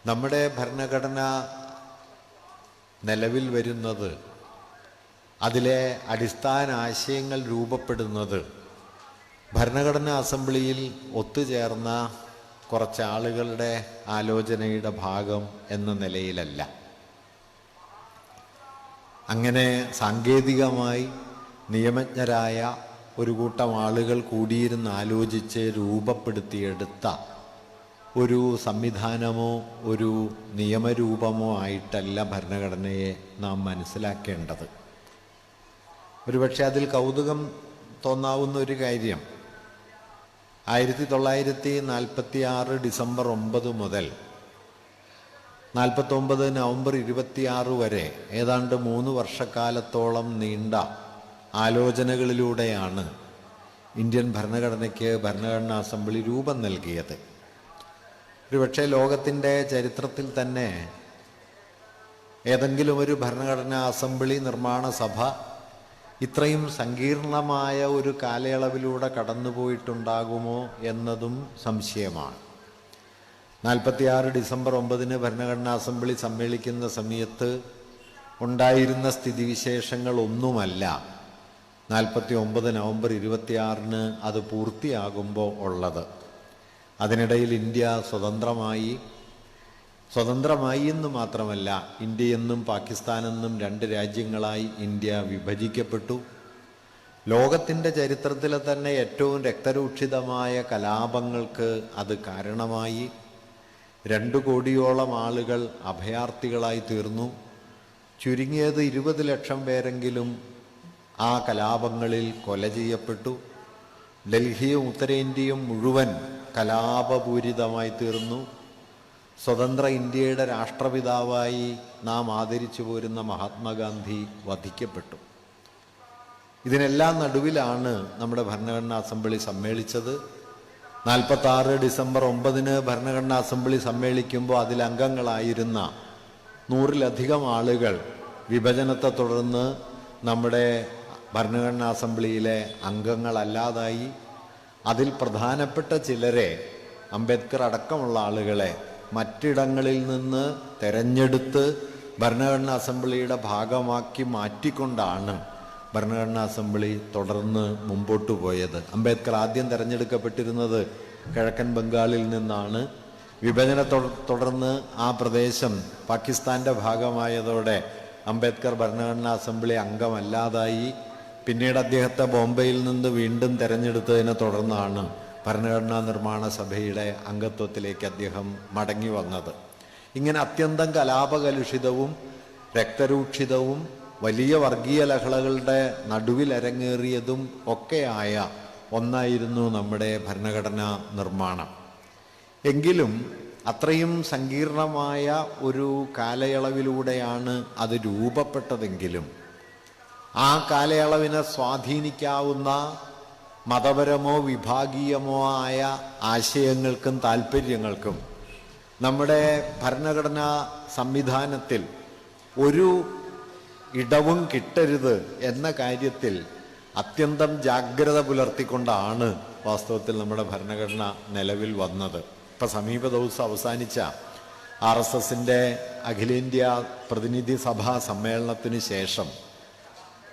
നമ്മുടെ ഭരണഘടന നിലവിൽ വരുന്നത്, അതിലെ അടിസ്ഥാന ആശയങ്ങൾ രൂപപ്പെടുന്നത് ഭരണഘടനാ അസംബ്ലിയിൽ ഒത്തുചേർന്ന കുറച്ച് ആളുകളുടെ ആലോചനയുടെ ഭാഗം എന്ന നിലയിലല്ല. അങ്ങനെ സാങ്കേതികമായി നിയമജ്ഞരായ ഒരു കൂട്ടം ആളുകൾ കൂടിയിരുന്ന് ആലോചിച്ച് രൂപപ്പെടുത്തിയെടുത്ത ഒരു സംവിധാനമോ ഒരു നിയമരൂപമോ ആയിട്ടല്ല ഭരണഘടനയെ നാം മനസ്സിലാക്കേണ്ടത്. ഒരുപക്ഷെ അതിൽ കൗതുകം തോന്നാവുന്ന ഒരു കാര്യം, 1946 ഡിസംബർ 9 മുതൽ 49 നവംബർ 26 വരെ ഏതാണ്ട് 3 വർഷക്കാലത്തോളം നീണ്ട ആലോചനകളിലൂടെയാണ് ഇന്ത്യൻ ഭരണഘടനയ്ക്ക് ഭരണഘടനാ അസംബ്ലി രൂപം നൽകിയത്. ഒരുപക്ഷെ ലോകത്തിൻ്റെ ചരിത്രത്തിൽ തന്നെ ഏതെങ്കിലും ഒരു ഭരണഘടനാ അസംബ്ലി നിർമ്മാണ സഭ ഇത്രയും സങ്കീർണമായ ഒരു കാലയളവിലൂടെ കടന്നുപോയിട്ടുണ്ടാകുമോ എന്നതും സംശയമാണ്. 46 ഡിസംബർ 9 ഭരണഘടനാ അസംബ്ലി സമ്മേളിക്കുന്ന സമയത്ത് ഉണ്ടായിരുന്ന സ്ഥിതിവിശേഷങ്ങളൊന്നുമല്ല 49 നവംബർ 26 അത് പൂർത്തിയാകുമ്പോൾ ഉള്ളത്. അതിനിടയിൽ ഇന്ത്യ സ്വതന്ത്രമായി എന്ന് മാത്രമല്ല, ഇന്ത്യയെന്നും പാകിസ്ഥാനെന്നും 2 രാജ്യങ്ങളായി ഇന്ത്യ വിഭജിക്കപ്പെട്ടു. ലോകത്തിൻ്റെ ചരിത്രത്തിലെ തന്നെ ഏറ്റവും രക്തരൂക്ഷിതമായ കലാപങ്ങൾക്ക് അത് കാരണമായി. 2 കോടിയോളം ആളുകൾ അഭയാർത്ഥികളായി തീർന്നു. ചുരുങ്ങിയത് 20 ലക്ഷം പേരെങ്കിലും ആ കലാപങ്ങളിൽ കൊല ചെയ്യപ്പെട്ടു. ഡൽഹിയും ഉത്തരേന്ത്യയും മുഴുവൻ കലാപപൂരിതമായി തീർന്നു. സ്വതന്ത്ര ഇന്ത്യയുടെ രാഷ്ട്രപിതാവായി നാം ആദരിച്ചു പോരുന്ന മഹാത്മാഗാന്ധി വധിക്കപ്പെട്ടു. ഇതിനെല്ലാം നടുവിലാണ് നമ്മുടെ ഭരണഘടനാ അസംബ്ലി സമ്മേളിച്ചത്. 46 ഡിസംബർ 9 ഭരണഘടനാ അസംബ്ലി സമ്മേളിക്കുമ്പോൾ അതിലംഗങ്ങളായിരുന്ന 100-ലധികം ആളുകൾ വിഭജനത്തെ തുടർന്ന് നമ്മുടെ ഭരണഘടനാ അസംബ്ലിയിലെ അംഗങ്ങളല്ലാതായി. അതിൽ പ്രധാനപ്പെട്ട ചിലരെ, അംബേദ്കർ അടക്കമുള്ള ആളുകളെ മറ്റിടങ്ങളിൽ നിന്ന് തെരഞ്ഞെടുത്ത് ഭരണഘടനാ അസംബ്ലിയുടെ ഭാഗമാക്കി മാറ്റിക്കൊണ്ടാണ് ഭരണഘടനാ അസംബ്ലി തുടർന്ന് മുമ്പോട്ട് പോയത്. അംബേദ്കർ ആദ്യം തിരഞ്ഞെടുക്കപ്പെട്ടിരുന്നത് കിഴക്കൻ ബംഗാളിൽ നിന്നാണ്. വിഭജനത്തെ തുടർന്ന് ആ പ്രദേശം പാകിസ്ഥാൻ്റെ ഭാഗമായതോടെ അംബേദ്കർ ഭരണഘടനാ അസംബ്ലി അംഗമല്ലാതായി. പിന്നീട് അദ്ദേഹത്തെ ബോംബെയിൽ നിന്ന് വീണ്ടും തിരഞ്ഞെടുത്തതിനെ തുടർന്നാണ് ഭരണഘടനാ നിർമ്മാണ സഭയുടെ അംഗത്വത്തിലേക്ക് അദ്ദേഹം മടങ്ങി വന്നത്. ഇങ്ങനെ അത്യന്തം കലാപകലുഷിതവും രക്തരൂക്ഷിതവും വലിയ വർഗീയ ലഹളകളുടെ നടുവിൽ അരങ്ങേറിയതും ഒക്കെയായ ഒന്നായിരുന്നു നമ്മുടെ ഭരണഘടനാ നിർമ്മാണം. എങ്കിലും അത്രയും സങ്കീർണമായ ഒരു കാലയളവിലൂടെയാണ് അത് രൂപപ്പെട്ടതെങ്കിലും ആ കാലയളവിനെ സ്വാധീനിക്കാവുന്ന മതപരമോ വിഭാഗീയമോ ആയ ആശയങ്ങൾക്കും താല്പര്യങ്ങൾക്കും നമ്മുടെ ഭരണഘടനാ സംവിധാനത്തിൽ ഒരു ഇടവും കിട്ടരുത് എന്ന കാര്യത്തിൽ അത്യന്തം ജാഗ്രത പുലർത്തിക്കൊണ്ടാണ് വാസ്തവത്തിൽ നമ്മുടെ ഭരണഘടന നിലവിൽ വന്നത്. ഇപ്പം സമീപ ദിവസം അവസാനിച്ച RSSൻ്റെ അഖിലേന്ത്യാ പ്രതിനിധി സഭാ സമ്മേളനത്തിന് ശേഷം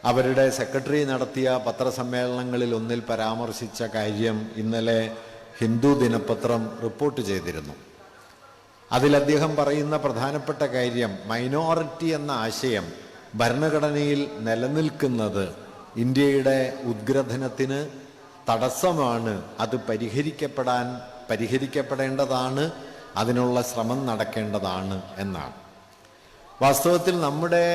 അവരുടെ സെക്രട്ടറി നടത്തിയ പത്രസമ്മേളനങ്ങളിൽ ഒന്നിൽ പരാമർശിച്ച കാര്യം ഇന്നലെ ഹിന്ദു ദിനപത്രം റിപ്പോർട്ട് ചെയ്തിരുന്നു. അതിൽ അദ്ദേഹം പറയുന്ന പ്രധാനപ്പെട്ട കാര്യം, മൈനോറിറ്റി എന്ന ആശയം ഭരണഘടനയിൽ നിലനിൽക്കുന്നത് ഇന്ത്യയുടെ ഉദ്ഗ്രഥനത്തിന് തടസ്സമാണ്. അത് പരിഹരിക്കപ്പെടേണ്ടതാണ്, അതിനുള്ള ശ്രമം നടക്കേണ്ടതാണ് എന്നാണ്. വാസ്തവത്തിൽ നമ്മുടെ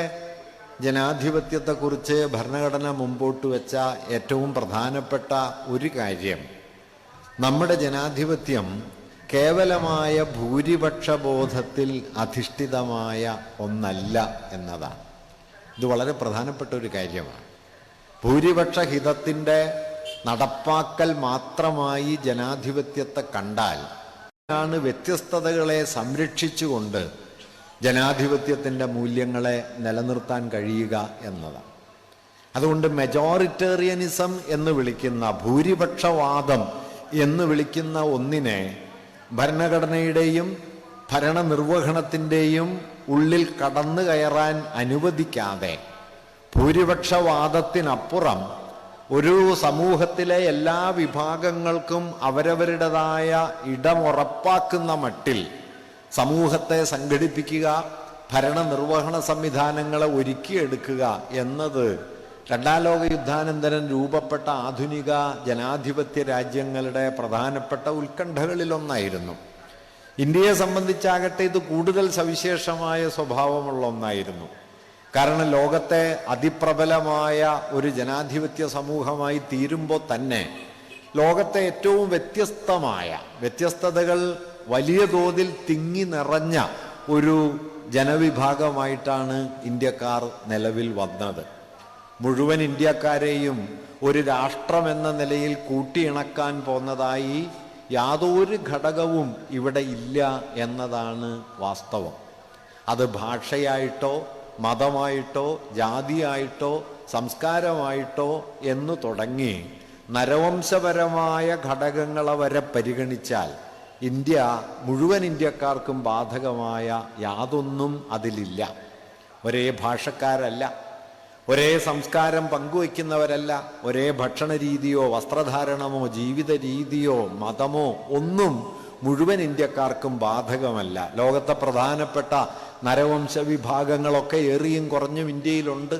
ജനാധിപത്യത്തെക്കുറിച്ച് ഭരണഘടന മുമ്പോട്ട് വെച്ച ഏറ്റവും പ്രധാനപ്പെട്ട ഒരു കാര്യം, നമ്മുടെ ജനാധിപത്യം കേവലമായ ഭൂരിപക്ഷബോധത്തിൽ അധിഷ്ഠിതമായ ഒന്നല്ല എന്നതാണ്. ഇത് വളരെ പ്രധാനപ്പെട്ട ഒരു കാര്യമാണ്. ഭൂരിപക്ഷ ഹിതത്തിൻ്റെ നടപ്പാക്കൽ മാത്രമായി ജനാധിപത്യത്തെ കണ്ടാൽ ആണ് വ്യത്യസ്തതകളെ സംരക്ഷിച്ചുകൊണ്ട് ജനാധിപത്യത്തിൻ്റെ മൂല്യങ്ങളെ നിലനിർത്താൻ കഴിയുക എന്നതാണ്. അതുകൊണ്ട് മെജോറിറ്റേറിയനിസം എന്ന് വിളിക്കുന്ന, ഭൂരിപക്ഷവാദം എന്ന് വിളിക്കുന്ന ഒന്നിനെ ഭരണഘടനയുടെയും ഭരണനിർവഹണത്തിൻ്റെയും ഉള്ളിൽ കടന്നു കയറാൻ അനുവദിക്കാതെ ഭൂരിപക്ഷവാദത്തിനപ്പുറം ഒരു സമൂഹത്തിലെ എല്ലാ വിഭാഗങ്ങൾക്കും അവരവരുടേതായ ഇടമുറപ്പാക്കുന്ന മട്ടിൽ സമൂഹത്തെ സംഘടിപ്പിക്കുക, ഭരണനിർവഹണ സംവിധാനങ്ങളെ ഒരുക്കിയെടുക്കുക എന്നത് രണ്ടാം ലോക യുദ്ധാനന്തരം രൂപപ്പെട്ട ആധുനിക ജനാധിപത്യ രാജ്യങ്ങളുടെ പ്രധാനപ്പെട്ട ഉത്കണ്ഠകളിലൊന്നായിരുന്നു. ഇന്ത്യയെ സംബന്ധിച്ചാകട്ടെ ഇത് കൂടുതൽ സവിശേഷമായ സ്വഭാവമുള്ള ഒന്നായിരുന്നു. കാരണം ലോകത്തെ അതിപ്രബലമായ ഒരു ജനാധിപത്യ സമൂഹമായി തീരുമ്പോൾ തന്നെ ലോകത്തെ ഏറ്റവും വ്യത്യസ്തതകൾ വലിയ തോതിൽ തിങ്ങി നിറഞ്ഞ ഒരു ജനവിഭാഗമായിട്ടാണ് ഇന്ത്യക്കാർ നിലവിൽ വന്നത്. മുഴുവൻ ഇന്ത്യക്കാരെയും ഒരു രാഷ്ട്രമെന്ന നിലയിൽ കൂട്ടിയിണക്കാൻ പോന്നതായി യാതൊരു ഘടകവും ഇവിടെ ഇല്ല എന്നതാണ് വാസ്തവം. അത് ഭാഷയായിട്ടോ മതമായിട്ടോ ജാതിയായിട്ടോ സംസ്കാരമായിട്ടോ എന്നു തുടങ്ങി നരവംശപരമായ ഘടകങ്ങളെ വരെ പരിഗണിച്ചാൽ ഇന്ത്യ മുഴുവൻ ഇന്ത്യക്കാർക്കും ബാധകമായ യാതൊന്നും അതിലില്ല. ഒരേ ഭാഷക്കാരല്ല, ഒരേ സംസ്കാരം പങ്കുവയ്ക്കുന്നവരല്ല, ഒരേ ഭക്ഷണ രീതിയോ വസ്ത്രധാരണമോ ജീവിത രീതിയോ മതമോ ഒന്നും മുഴുവൻ ഇന്ത്യക്കാർക്കും ബാധകമല്ല. ലോകത്തെ പ്രധാനപ്പെട്ട നരവംശ വിഭാഗങ്ങളൊക്കെ ഏറിയും കുറഞ്ഞും ഇന്ത്യയിലുണ്ട്.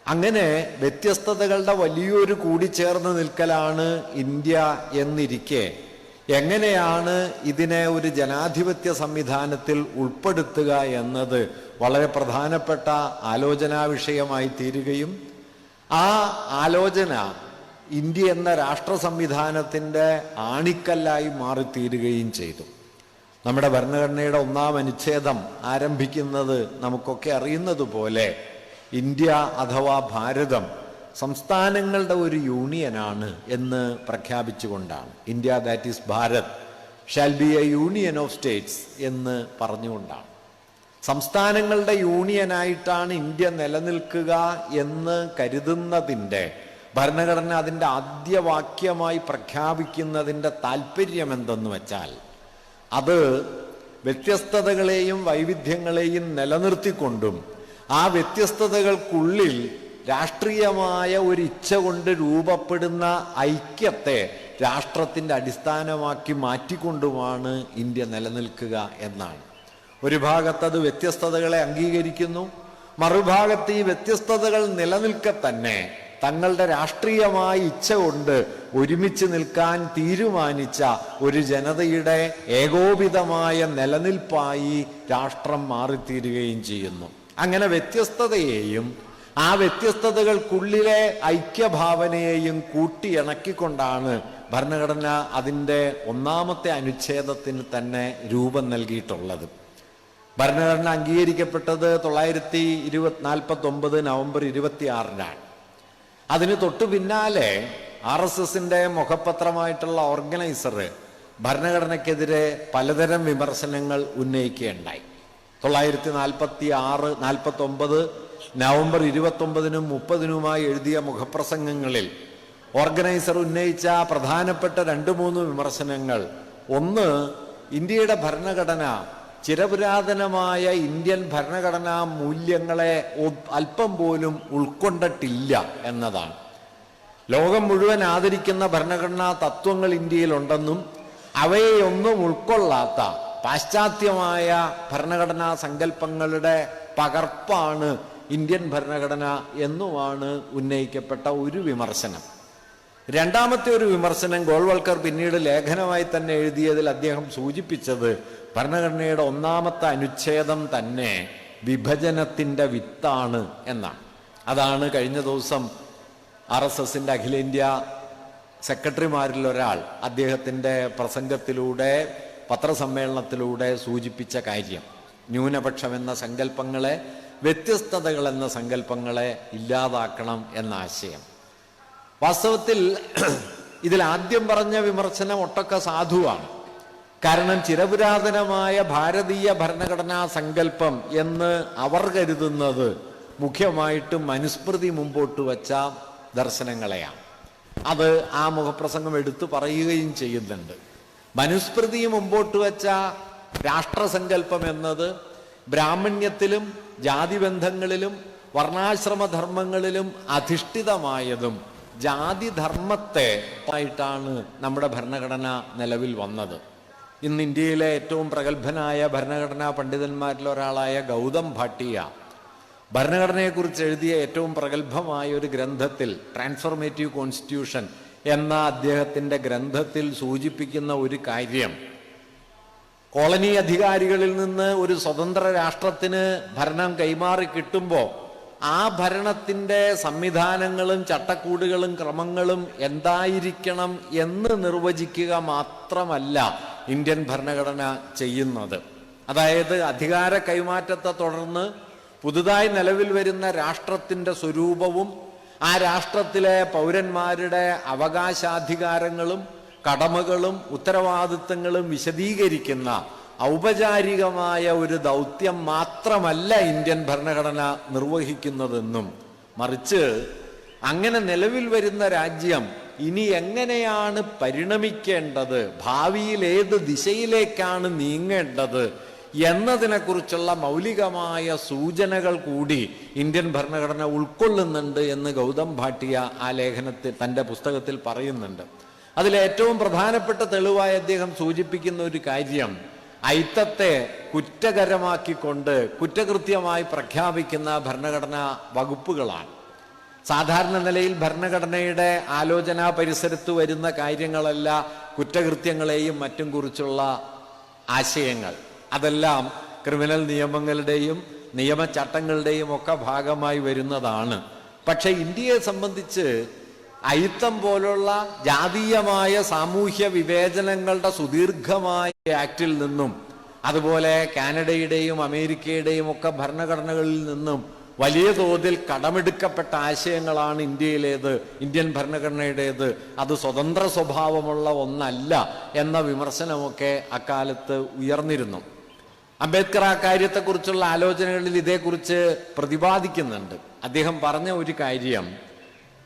അങ്ങനെ വ്യത്യസ്തതകളുടെ വലിയൊരു കൂടിച്ചേർന്ന് നിൽക്കലാണ് ഇന്ത്യ എന്നിരിക്കെ എങ്ങനെയാണ് ഇതിനെ ഒരു ജനാധിപത്യ സംവിധാനത്തിൽ ഉൾപ്പെടുത്തുക എന്നത് വളരെ പ്രധാനപ്പെട്ട ആലോചനാ വിഷയമായി തീരുകയും ആ ആലോചന ഇന്ത്യ എന്ന രാഷ്ട്ര സംവിധാനത്തിൻ്റെ ആണിക്കല്ലായി മാറിത്തീരുകയും ചെയ്തു. നമ്മുടെ ഭരണഘടനയുടെ 1-ാം അനുച്ഛേദം ആരംഭിക്കുന്നത് നമുക്കൊക്കെ അറിയുന്നത് പോലെ ഇന്ത്യ അഥവാ ഭാരതം സംസ്ഥാനങ്ങളുടെ ഒരു യൂണിയനാണ് എന്ന് പ്രഖ്യാപിച്ചുകൊണ്ടാണ്. India that is Bharat shall be a union of states എന്ന് പറഞ്ഞുകൊണ്ടാണ്. സംസ്ഥാനങ്ങളുടെ യൂണിയനായിട്ടാണ് ഇന്ത്യ നിലനിൽക്കുക എന്ന് കരുതുന്നതിൻ്റെ ഭരണഘടന അതിൻ്റെ ആദ്യ വാക്യമായി പ്രഖ്യാപിക്കുന്നതിൻ്റെ താല്പര്യം എന്തെന്ന് വെച്ചാൽ അത് വ്യത്യസ്തതകളെയും വൈവിധ്യങ്ങളെയും നിലനിർത്തിക്കൊണ്ടും ആ വ്യത്യസ്തതകൾക്കുള്ളിൽ രാഷ്ട്രീയമായ ഒരു ഇച്ഛ കൊണ്ട് രൂപപ്പെടുന്ന ഐക്യത്തെ രാഷ്ട്രത്തിൻ്റെ അടിസ്ഥാനമാക്കി മാറ്റിക്കൊണ്ടുമാണ് ഇന്ത്യ നിലനിൽക്കുക എന്നാണ്. ഒരു ഭാഗത്തത് വ്യത്യസ്തതകളെ അംഗീകരിക്കുന്നു, മറുഭാഗത്ത് ഈ വ്യത്യസ്തതകൾ നിലനിൽക്കെ തന്നെ തങ്ങളുടെ രാഷ്ട്രീയമായ ഇച്ഛ കൊണ്ട് ഒരുമിച്ച് നിൽക്കാൻ തീരുമാനിച്ച ഒരു ജനതയുടെ ഏകോപിതമായ നിലനിൽപ്പായി രാഷ്ട്രം മാറിത്തീരുകയും ചെയ്യുന്നു. അങ്ങനെ വ്യത്യസ്തതയെയും ആ വ്യത്യസ്തതകൾക്കുള്ളിലെ ഐക്യഭാവനയെയും കൂട്ടിയിണക്കിക്കൊണ്ടാണ് ഭരണഘടന അതിൻ്റെ 1-ാമത്തെ അനുച്ഛേദത്തിന് തന്നെ രൂപം നൽകിയിട്ടുള്ളത്. ഭരണഘടന അംഗീകരിക്കപ്പെട്ടത് 1949 നവംബർ 26-നാണ്. അതിന് തൊട്ടു പിന്നാലെ RSSന്റെ മുഖപത്രമായിട്ടുള്ള ഓർഗനൈസർ ഭരണഘടനയ്ക്കെതിരെ പലതരം വിമർശനങ്ങൾ ഉന്നയിക്കുകയുണ്ടായി. 1946-49 നവംബർ 29-നും 30-നുമായി എഴുതിയ മുഖപ്രസംഗങ്ങളിൽ ഓർഗനൈസർ ഉന്നയിച്ച പ്രധാനപ്പെട്ട 2-3 വിമർശനങ്ങൾ, ഒന്ന്, ഇന്ത്യയുടെ ഭരണഘടന ചിരപുരാതനമായ ഇന്ത്യൻ ഭരണഘടനാ മൂല്യങ്ങളെ അല്പം പോലും ഉൾക്കൊണ്ടിട്ടില്ല എന്നതാണ്. ലോകം മുഴുവൻ ആദരിക്കുന്ന ഭരണഘടനാ തത്വങ്ങൾ ഇന്ത്യയിലുണ്ടെന്നും അവയെയൊന്നും ഉൾക്കൊള്ളാത്ത പാശ്ചാത്യമായ ഭരണഘടനാ സങ്കല്പങ്ങളുടെ പകർപ്പാണ് ഇന്ത്യൻ ഭരണഘടന എന്നുമാണ് ഉന്നയിക്കപ്പെട്ട ഒരു വിമർശനം. രണ്ടാമത്തെ ഒരു വിമർശനം ഗോൾവൾക്കർ പിന്നീട് ലേഖനമായി തന്നെ എഴുതിയതിൽ അദ്ദേഹം സൂചിപ്പിച്ചത് ഭരണഘടനയുടെ 1-ാമത്തെ അനുച്ഛേദം തന്നെ വിഭജനത്തിൻ്റെ വിത്താണ് എന്നാണ്. അതാണ് കഴിഞ്ഞ ദിവസം RSSന്റെ അഖിലേന്ത്യാ സെക്രട്ടറിമാരിൽ ഒരാൾ അദ്ദേഹത്തിൻ്റെ പ്രസംഗത്തിലൂടെ പത്രസമ്മേളനത്തിലൂടെ സൂചിപ്പിച്ച കാര്യം. ന്യൂനപക്ഷം എന്ന സങ്കല്പങ്ങളെ, വ്യത്യസ്തതകൾ എന്ന സങ്കല്പങ്ങളെ ഇല്ലാതാക്കണം എന്ന ആശയം. വാസ്തവത്തിൽ ഇതിൽ ആദ്യം പറഞ്ഞ വിമർശനം ഒട്ടൊക്കെ സാധുവാണ്. കാരണം ചിരപുരാതനമായ ഭാരതീയ ഭരണഘടനാ സങ്കല്പം എന്ന് അവർ കരുതുന്നത് മുഖ്യമായിട്ടും മനുസ്മൃതി മുമ്പോട്ട് വച്ച ദർശനങ്ങളെയാണ്. അത് ആ മുഖപ്രസംഗം എടുത്തു പറയുകയും ചെയ്യുന്നുണ്ട്. മനുസ്മൃതി മുമ്പോട്ട് വച്ച രാഷ്ട്രസങ്കല്പം എന്നത് ബ്രാഹ്മണ്യത്തിലും ജാതിബന്ധങ്ങളിലും വർണ്ണാശ്രമധർമ്മങ്ങളിലും അധിഷ്ഠിതമായതും ജാതിധർമ്മത്തെ ആയിട്ടാണ് നമ്മുടെ ഭരണഘടന നിലവിൽ വന്നത്. ഇന്ന് ഇന്ത്യയിലെ ഏറ്റവും പ്രഗത്ഭനായ ഭരണഘടനാ പണ്ഡിതന്മാരിൽ ഒരാളായ ഗൗതം ഭാട്ടിയ ഭരണഘടനയെക്കുറിച്ച് എഴുതിയ ഏറ്റവും പ്രഗത്ഭമായ ഒരു ഗ്രന്ഥത്തിൽ ട്രാൻസ്ഫോർമേറ്റീവ് കോൺസ്റ്റിറ്റ്യൂഷൻ എന്ന അദ്ദേഹത്തിൻ്റെ ഗ്രന്ഥത്തിൽ സൂചിപ്പിക്കുന്ന ഒരു കാര്യം, കോളനി അധികാരികളിൽ നിന്ന് ഒരു സ്വതന്ത്ര രാഷ്ട്രത്തിന് ഭരണം കൈമാറി കിട്ടുമ്പോൾ ആ ഭരണത്തിൻ്റെ സംവിധാനങ്ങളും ചട്ടക്കൂടുകളും ക്രമങ്ങളും എന്തായിരിക്കണം എന്ന് നിർവചിക്കുക മാത്രമല്ല ഇന്ത്യൻ ഭരണഘടന ചെയ്യുന്നത്. അതായത് അധികാര കൈമാറ്റത്തെ തുടർന്ന് പുതുതായി നിലവിൽ വരുന്ന രാഷ്ട്രത്തിൻ്റെ സ്വരൂപവും ആ രാഷ്ട്രത്തിലെ പൗരന്മാരുടെ അവകാശാധികാരങ്ങളും കടമകളും ഉത്തരവാദിത്തങ്ങളും വിശദീകരിക്കുന്ന ഔപചാരികമായ ഒരു ദൗത്യം മാത്രമല്ല ഇന്ത്യൻ ഭരണഘടന നിർവഹിക്കുന്നതെന്നും, മറിച്ച് അങ്ങനെ നിലവിൽ വരുന്ന രാജ്യം ഇനി എങ്ങനെയാണ് പരിണമിക്കേണ്ടത്, ഭാവിയിൽ ഏത് ദിശയിലേക്കാണ് നീങ്ങേണ്ടത് എന്നതിനെക്കുറിച്ചുള്ള മൗലികമായ സൂചനകൾ കൂടി ഇന്ത്യൻ ഭരണഘടന ഉൾക്കൊള്ളുന്നുണ്ട് എന്ന് ഗൗതം ഭാട്ടിയ ആ ലേഖനത്തിൽ തൻ്റെ പുസ്തകത്തിൽ പറയുന്നുണ്ട്. അതിലേറ്റവും പ്രധാനപ്പെട്ട തെളിവായി അദ്ദേഹം സൂചിപ്പിക്കുന്ന ഒരു കാര്യം ഐത്തത്തെ കുറ്റകരമാക്കിക്കൊണ്ട് കുറ്റകൃത്യമായി പ്രഖ്യാപിക്കുന്ന ഭരണഘടനാ വകുപ്പുകളാണ്. സാധാരണ നിലയിൽ ഭരണഘടനയുടെ ആലോചനാ പരിസരത്ത് വരുന്ന കാര്യങ്ങളല്ല കുറ്റകൃത്യങ്ങളെയും മറ്റും കുറിച്ചുള്ള ആശയങ്ങൾ. അതെല്ലാം ക്രിമിനൽ നിയമങ്ങളുടെയും നിയമചട്ടങ്ങളുടെയും ഒക്കെ ഭാഗമായി വരുന്നതാണ്. പക്ഷെ ഇന്ത്യയെ സംബന്ധിച്ച് അയിത്തം പോലുള്ള ജാതീയമായ സാമൂഹ്യ വിവേചനങ്ങളുടെ സുദീർഘമായ ആക്റ്റിൽ നിന്നും അതുപോലെ കാനഡയുടെയും അമേരിക്കയുടെയും ഒക്കെ ഭരണഘടനകളിൽ നിന്നും വലിയ തോതിൽ കടമെടുക്കപ്പെട്ട ആശയങ്ങളാണ് ഇന്ത്യയിലേത്, ഇന്ത്യൻ ഭരണഘടനയുടേത്. അത് സ്വതന്ത്ര സ്വഭാവമുള്ള ഒന്നല്ല എന്ന വിമർശനമൊക്കെ അക്കാലത്ത് ഉയർന്നിരുന്നു. അംബേദ്കർ ആ കാര്യത്തെക്കുറിച്ചുള്ള ആലോചനകളിൽ ഇതേക്കുറിച്ച് പ്രതിപാദിക്കുന്നുണ്ട്. അദ്ദേഹം പറഞ്ഞ ഒരു കാര്യം,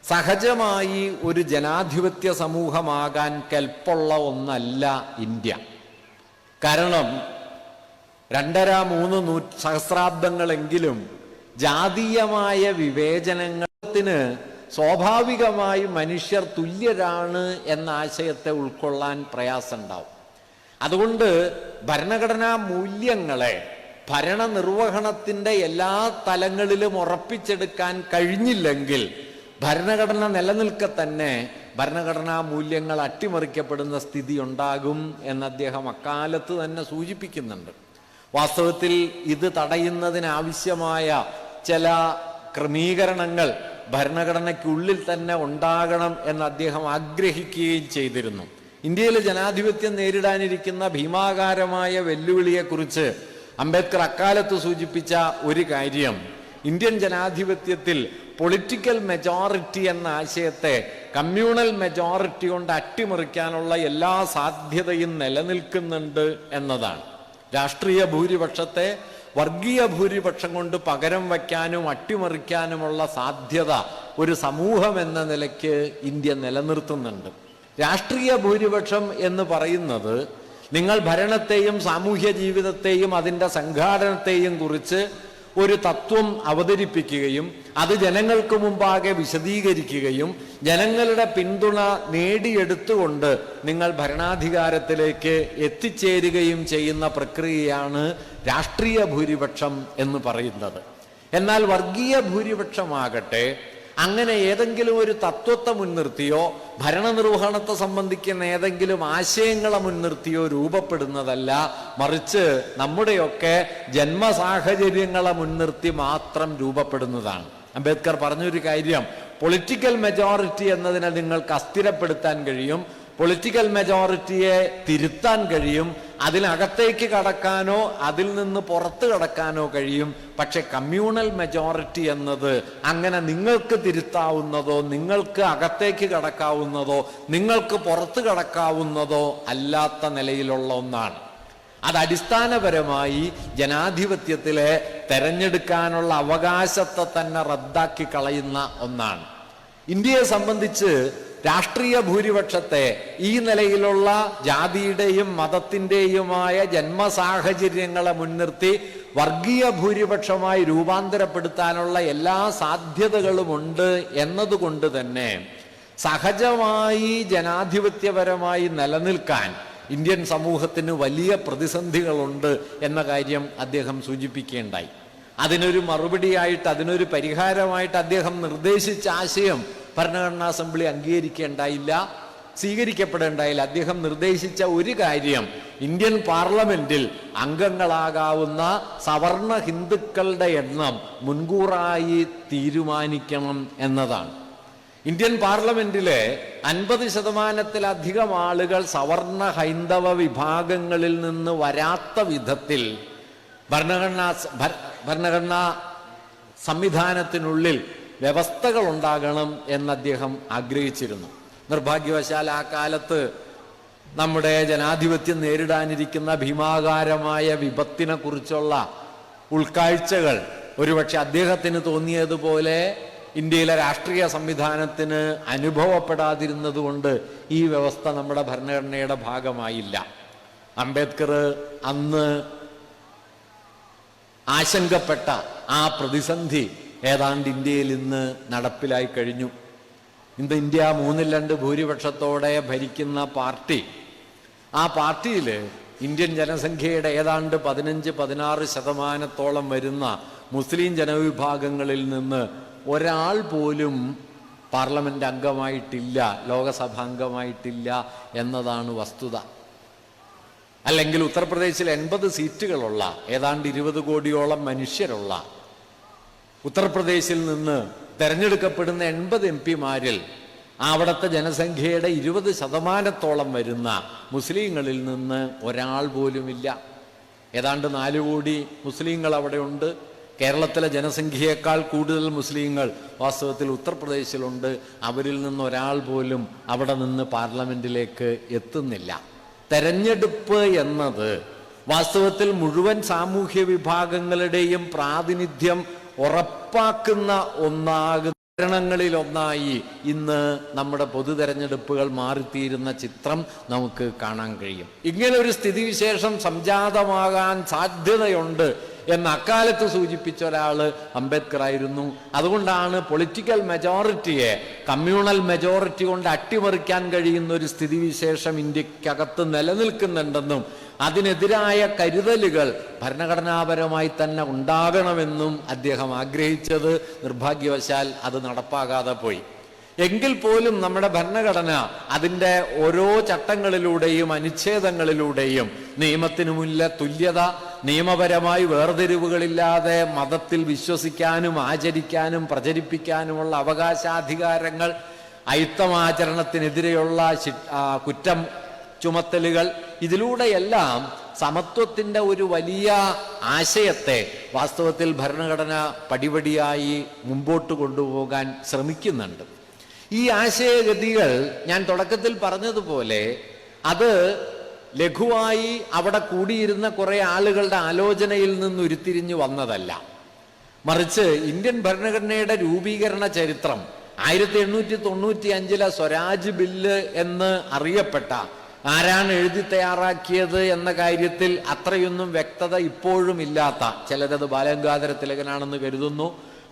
സഹജമായി ഒരു ജനാധിപത്യ സമൂഹമാകാൻ കെൽപ്പുള്ള ഒന്നല്ല ഇന്ത്യ. കാരണം 2.5-3 സഹസ്രാബ്ദങ്ങളെങ്കിലും ജാതീയമായ വിവേചനത്തിന് സ്വാഭാവികമായി മനുഷ്യർ തുല്യരാണ് എന്ന ആശയത്തെ ഉൾക്കൊള്ളാൻ പ്രയാസമുണ്ടാവും. അതുകൊണ്ട് ഭരണഘടനാ മൂല്യങ്ങളെ ഭരണനിർവഹണത്തിൻ്റെ എല്ലാ തലങ്ങളിലും ഉറപ്പിച്ചെടുക്കാൻ കഴിഞ്ഞില്ലെങ്കിൽ ഭരണഘടന നിലനിൽക്കെ തന്നെ ഭരണഘടനാ മൂല്യങ്ങൾ അട്ടിമറിക്കപ്പെടുന്ന സ്ഥിതി ഉണ്ടാകും എന്ന് അദ്ദേഹം അക്കാലത്ത് തന്നെ സൂചിപ്പിക്കുന്നുണ്ട്. വാസ്തവത്തിൽ ഇത് തടയുന്നതിനാവശ്യമായ ചില ക്രമീകരണങ്ങൾ ഭരണഘടനയ്ക്കുള്ളിൽ തന്നെ ഉണ്ടാകണം എന്ന് അദ്ദേഹം ആഗ്രഹിക്കുകയും ചെയ്തിരുന്നു. ഇന്ത്യയിലെ ജനാധിപത്യം നേരിടാനിരിക്കുന്ന ഭീമാകാരമായ വെല്ലുവിളിയെക്കുറിച്ച് അംബേദ്കർ അക്കാലത്ത് സൂചിപ്പിച്ച ഒരു കാര്യം, ഇന്ത്യൻ ജനാധിപത്യത്തിൽ പൊളിറ്റിക്കൽ മെജോറിറ്റി എന്ന ആശയത്തെ കമ്മ്യൂണൽ മെജോറിറ്റി കൊണ്ട് അട്ടിമറിക്കാനുള്ള എല്ലാ സാധ്യതയും നിലനിൽക്കുന്നുണ്ട് എന്നതാണ്. രാഷ്ട്രീയ ഭൂരിപക്ഷത്തെ വർഗീയ ഭൂരിപക്ഷം കൊണ്ട് പകരം വയ്ക്കാനും അട്ടിമറിക്കാനുമുള്ള സാധ്യത ഒരു സമൂഹം എന്ന നിലയ്ക്ക് ഇന്ത്യ നിലനിർത്തുന്നുണ്ട്. രാഷ്ട്രീയ ഭൂരിപക്ഷം എന്ന് പറയുന്നത് നിങ്ങൾ ഭരണത്തെയും സാമൂഹ്യ ജീവിതത്തെയും അതിൻ്റെ സംഘാടനത്തെയും കുറിച്ച് ഒരു തത്വം അവതരിപ്പിക്കുകയും അത് ജനങ്ങൾക്ക് മുമ്പാകെ വിശദീകരിക്കുകയും ജനങ്ങളുടെ പിന്തുണ നേടിയെടുത്തുകൊണ്ട് നിങ്ങൾ ഭരണാധികാരത്തിലേക്ക് എത്തിച്ചേരുകയും ചെയ്യുന്ന പ്രക്രിയയാണ് രാഷ്ട്രീയ ഭൂരിപക്ഷം എന്ന് പറയുന്നത്. എന്നാൽ വർഗീയ ഭൂരിപക്ഷമാകട്ടെ അങ്ങനെ ഏതെങ്കിലും ഒരു തത്വത്തെ മുൻനിർത്തിയോ ഭരണനിർവഹണത്തെ സംബന്ധിക്കുന്ന ഏതെങ്കിലും ആശയങ്ങളെ മുൻനിർത്തിയോ രൂപപ്പെടുന്നതല്ല, മറിച്ച് നമ്മുടെയൊക്കെ ജന്മസാഹചര്യങ്ങളെ മുൻനിർത്തി മാത്രം രൂപപ്പെടുന്നതാണ്. അംബേദ്കർ പറഞ്ഞൊരു കാര്യം, പൊളിറ്റിക്കൽ മെജോറിറ്റി എന്നതിനെ നിങ്ങൾക്ക് അസ്ഥിരപ്പെടുത്താൻ കഴിയും, പൊളിറ്റിക്കൽ മെജോറിറ്റിയെ തിരുത്താൻ കഴിയും, അതിനകത്തേക്ക് കടക്കാനോ അതിൽ നിന്ന് പുറത്ത് കടക്കാനോ കഴിയും. പക്ഷെ കമ്മ്യൂണൽ മെജോറിറ്റി എന്നത് അങ്ങനെ നിങ്ങൾക്ക് തിരുത്താവുന്നതോ നിങ്ങൾക്ക് അകത്തേക്ക് കടക്കാവുന്നതോ നിങ്ങൾക്ക് പുറത്ത് കടക്കാവുന്നതോ അല്ലാത്ത നിലയിലുള്ള ഒന്നാണ്. അത് അടിസ്ഥാനപരമായി ജനാധിപത്യത്തിലെ തെരഞ്ഞെടുക്കാനുള്ള അവകാശത്തെ തന്നെ റദ്ദാക്കി കളയുന്ന ഒന്നാണ്. ഇന്ത്യയെ സംബന്ധിച്ച് രാഷ്ട്രീയ ഭൂരിപക്ഷത്തെ ഈ നിലയിലുള്ള ജാതിയുടെയും മതത്തിൻ്റെയുമായ ജന്മസാഹചര്യങ്ങളെ മുൻനിർത്തി വർഗീയ ഭൂരിപക്ഷമായി രൂപാന്തരപ്പെടുത്താനുള്ള എല്ലാ സാധ്യതകളുമുണ്ട് എന്നതുകൊണ്ട് തന്നെ സഹജമായി ജനാധിപത്യപരമായി നിലനിൽക്കാൻ ഇന്ത്യൻ സമൂഹത്തിന് വലിയ പ്രതിസന്ധികളുണ്ട് എന്ന കാര്യം അദ്ദേഹം സൂചിപ്പിക്കുകയുണ്ടായി. അതിനൊരു മറുപടിയായിട്ട്, അതിനൊരു പരിഹാരമായിട്ട് അദ്ദേഹം നിർദ്ദേശിച്ച ആശയം ഭരണഘടനാ അസംബ്ലി അംഗീകരിക്കേണ്ടായില്ല, സ്വീകരിക്കപ്പെടേണ്ടായില്ല. അദ്ദേഹം നിർദ്ദേശിച്ച ഒരു കാര്യം ഇന്ത്യൻ പാർലമെന്റിൽ അംഗങ്ങളാകാവുന്ന സവർണ ഹിന്ദുക്കളുടെ എണ്ണം മുൻകൂറായി തീരുമാനിക്കണം എന്നതാണ്. ഇന്ത്യൻ പാർലമെന്റിലെ 50%-ലധികം ആളുകൾ സവർണ ഹൈന്ദവ വിഭാഗങ്ങളിൽ നിന്ന് വരാത്ത വിധത്തിൽ ഭരണഘടനാ സംവിധാനത്തിനുള്ളിൽ വ്യവസ്ഥകൾ ഉണ്ടാകണം എന്ന് അദ്ദേഹം ആഗ്രഹിച്ചിരുന്നു. നിർഭാഗ്യവശാൽ ആ കാലത്ത് നമ്മുടെ ജനാധിപത്യം നേരിടാനിരിക്കുന്ന ഭീമാകാരമായ വിപത്തിനെ കുറിച്ചുള്ള ഉൾക്കാഴ്ചകൾ ഒരുപക്ഷെ അദ്ദേഹത്തിന് തോന്നിയതുപോലെ ഇന്ത്യയിലെ രാഷ്ട്രീയ സംവിധാനത്തിന് അനുഭവപ്പെടാതിരുന്നത് കൊണ്ട് ഈ വ്യവസ്ഥ നമ്മുടെ ഭരണഘടനയുടെ ഭാഗമായില്ല. അംബേദ്കർ അന്ന് ആശങ്കപ്പെട്ട ആ പ്രതിസന്ധി ഏതാണ്ട് ഇന്ത്യയിൽ ഇന്ന് നടപ്പിലായി കഴിഞ്ഞു. ഇന്ന് ഇന്ത്യ 3/2 ഭൂരിപക്ഷത്തോടെ ഭരിക്കുന്ന പാർട്ടി, ആ പാർട്ടിയിൽ ഇന്ത്യൻ ജനസംഖ്യയുടെ ഏതാണ്ട് 15-16% വരുന്ന മുസ്ലിം ജനവിഭാഗങ്ങളിൽ നിന്ന് ഒരാൾ പോലും പാർലമെന്റ് അംഗമായിട്ടില്ല, ലോകസഭ അംഗമായിട്ടില്ല എന്നതാണ് വസ്തുത. അല്ലെങ്കിൽ ഉത്തർപ്രദേശിൽ 80 സീറ്റുകളുള്ള ഏതാണ്ട് 20 കോടിയോളം മനുഷ്യരുള്ള ഉത്തർപ്രദേശിൽ നിന്ന് തെരഞ്ഞെടുക്കപ്പെടുന്ന 80 MP-മാരിൽ അവിടുത്തെ ജനസംഖ്യയുടെ 20% വരുന്ന മുസ്ലിങ്ങളിൽ നിന്ന് ഒരാൾ പോലുമില്ല. ഏതാണ്ട് 4 കോടി മുസ്ലിങ്ങൾ അവിടെ ഉണ്ട്. കേരളത്തിലെ ജനസംഖ്യയേക്കാൾ കൂടുതൽ മുസ്ലിങ്ങൾ വാസ്തവത്തിൽ ഉത്തർപ്രദേശിലുണ്ട്. അവരിൽ നിന്ന് ഒരാൾ പോലും അവിടെ നിന്ന് പാർലമെന്റിലേക്ക് എത്തുന്നില്ല. തെരഞ്ഞെടുപ്പ് എന്നത് വാസ്തവത്തിൽ മുഴുവൻ സാമൂഹ്യ വിഭാഗങ്ങളുടെയും പ്രാതിനിധ്യം ഉറപ്പാക്കുന്ന ഒന്നായി ഇന്ന് നമ്മുടെ പൊതു തെരഞ്ഞെടുപ്പുകൾ മാറിത്തീരുന്ന ചിത്രം നമുക്ക് കാണാൻ കഴിയും. ഇങ്ങനെ ഒരു സ്ഥിതിവിശേഷം സംജാതമാകാൻ സാധ്യതയുണ്ട് എന്ന് അക്കാലത്ത് സൂചിപ്പിച്ച ഒരാള് അംബേദ്കർ ആയിരുന്നു. അതുകൊണ്ടാണ് പൊളിറ്റിക്കൽ മെജോറിറ്റിയെ കമ്മ്യൂണൽ മെജോറിറ്റി കൊണ്ട് അട്ടിമറിക്കാൻ കഴിയുന്ന ഒരു സ്ഥിതിവിശേഷം ഇന്ത്യക്കകത്ത് നിലനിൽക്കുന്നുണ്ടെന്നും അതിനെതിരായ കരുതലുകൾ ഭരണഘടനാപരമായി തന്നെ ഉണ്ടാകണമെന്നും അദ്ദേഹം ആഗ്രഹിച്ചത്. നിർഭാഗ്യവശാൽ അത് നടപ്പാകാതെ പോയി. എങ്കിൽ പോലും നമ്മുടെ ഭരണഘടന അതിൻ്റെ ഓരോ ചട്ടങ്ങളിലൂടെയും അനുച്ഛേദങ്ങളിലൂടെയും നിയമത്തിനു മുന്നിലെ തുല്യത, നിയമപരമായി വേർതിരിവുകളില്ലാതെ മതത്തിൽ വിശ്വസിക്കാനും ആചരിക്കാനും പ്രചരിപ്പിക്കാനുമുള്ള അവകാശാധികാരങ്ങൾ, അയിത്തമാചരണത്തിനെതിരെയുള്ള കുറ്റം ചുമത്തലുകൾ, ഇതിലൂടെയെല്ലാം സമത്വത്തിൻ്റെ ഒരു വലിയ ആശയത്തെ വാസ്തവത്തിൽ ഭരണഘടന പടിപടിയായി മുമ്പോട്ട് കൊണ്ടുപോകാൻ ശ്രമിക്കുന്നുണ്ട്. ഈ ആശയഗതികൾ ഞാൻ തുടക്കത്തിൽ പറഞ്ഞതുപോലെ അത് ലഘുവായി അവിടെ കൂടിയിരുന്ന കുറെ ആളുകളുടെ ആലോചനയിൽ നിന്ന് ഉരുത്തിരിഞ്ഞു വന്നതല്ല. മറിച്ച് ഇന്ത്യൻ ഭരണഘടനയുടെ രൂപീകരണ ചരിത്രം 1895 സ്വരാജ് ബില്ല് എന്ന് അറിയപ്പെട്ട ആരാണ് എഴുതി തയ്യാറാക്കിയത് എന്ന കാര്യത്തിൽ അത്രയൊന്നും വ്യക്തത ഇപ്പോഴും ഇല്ലാത്ത, ചിലരത് ബാലഗംഗാധര തിലകനാണെന്ന് കരുതുന്നു,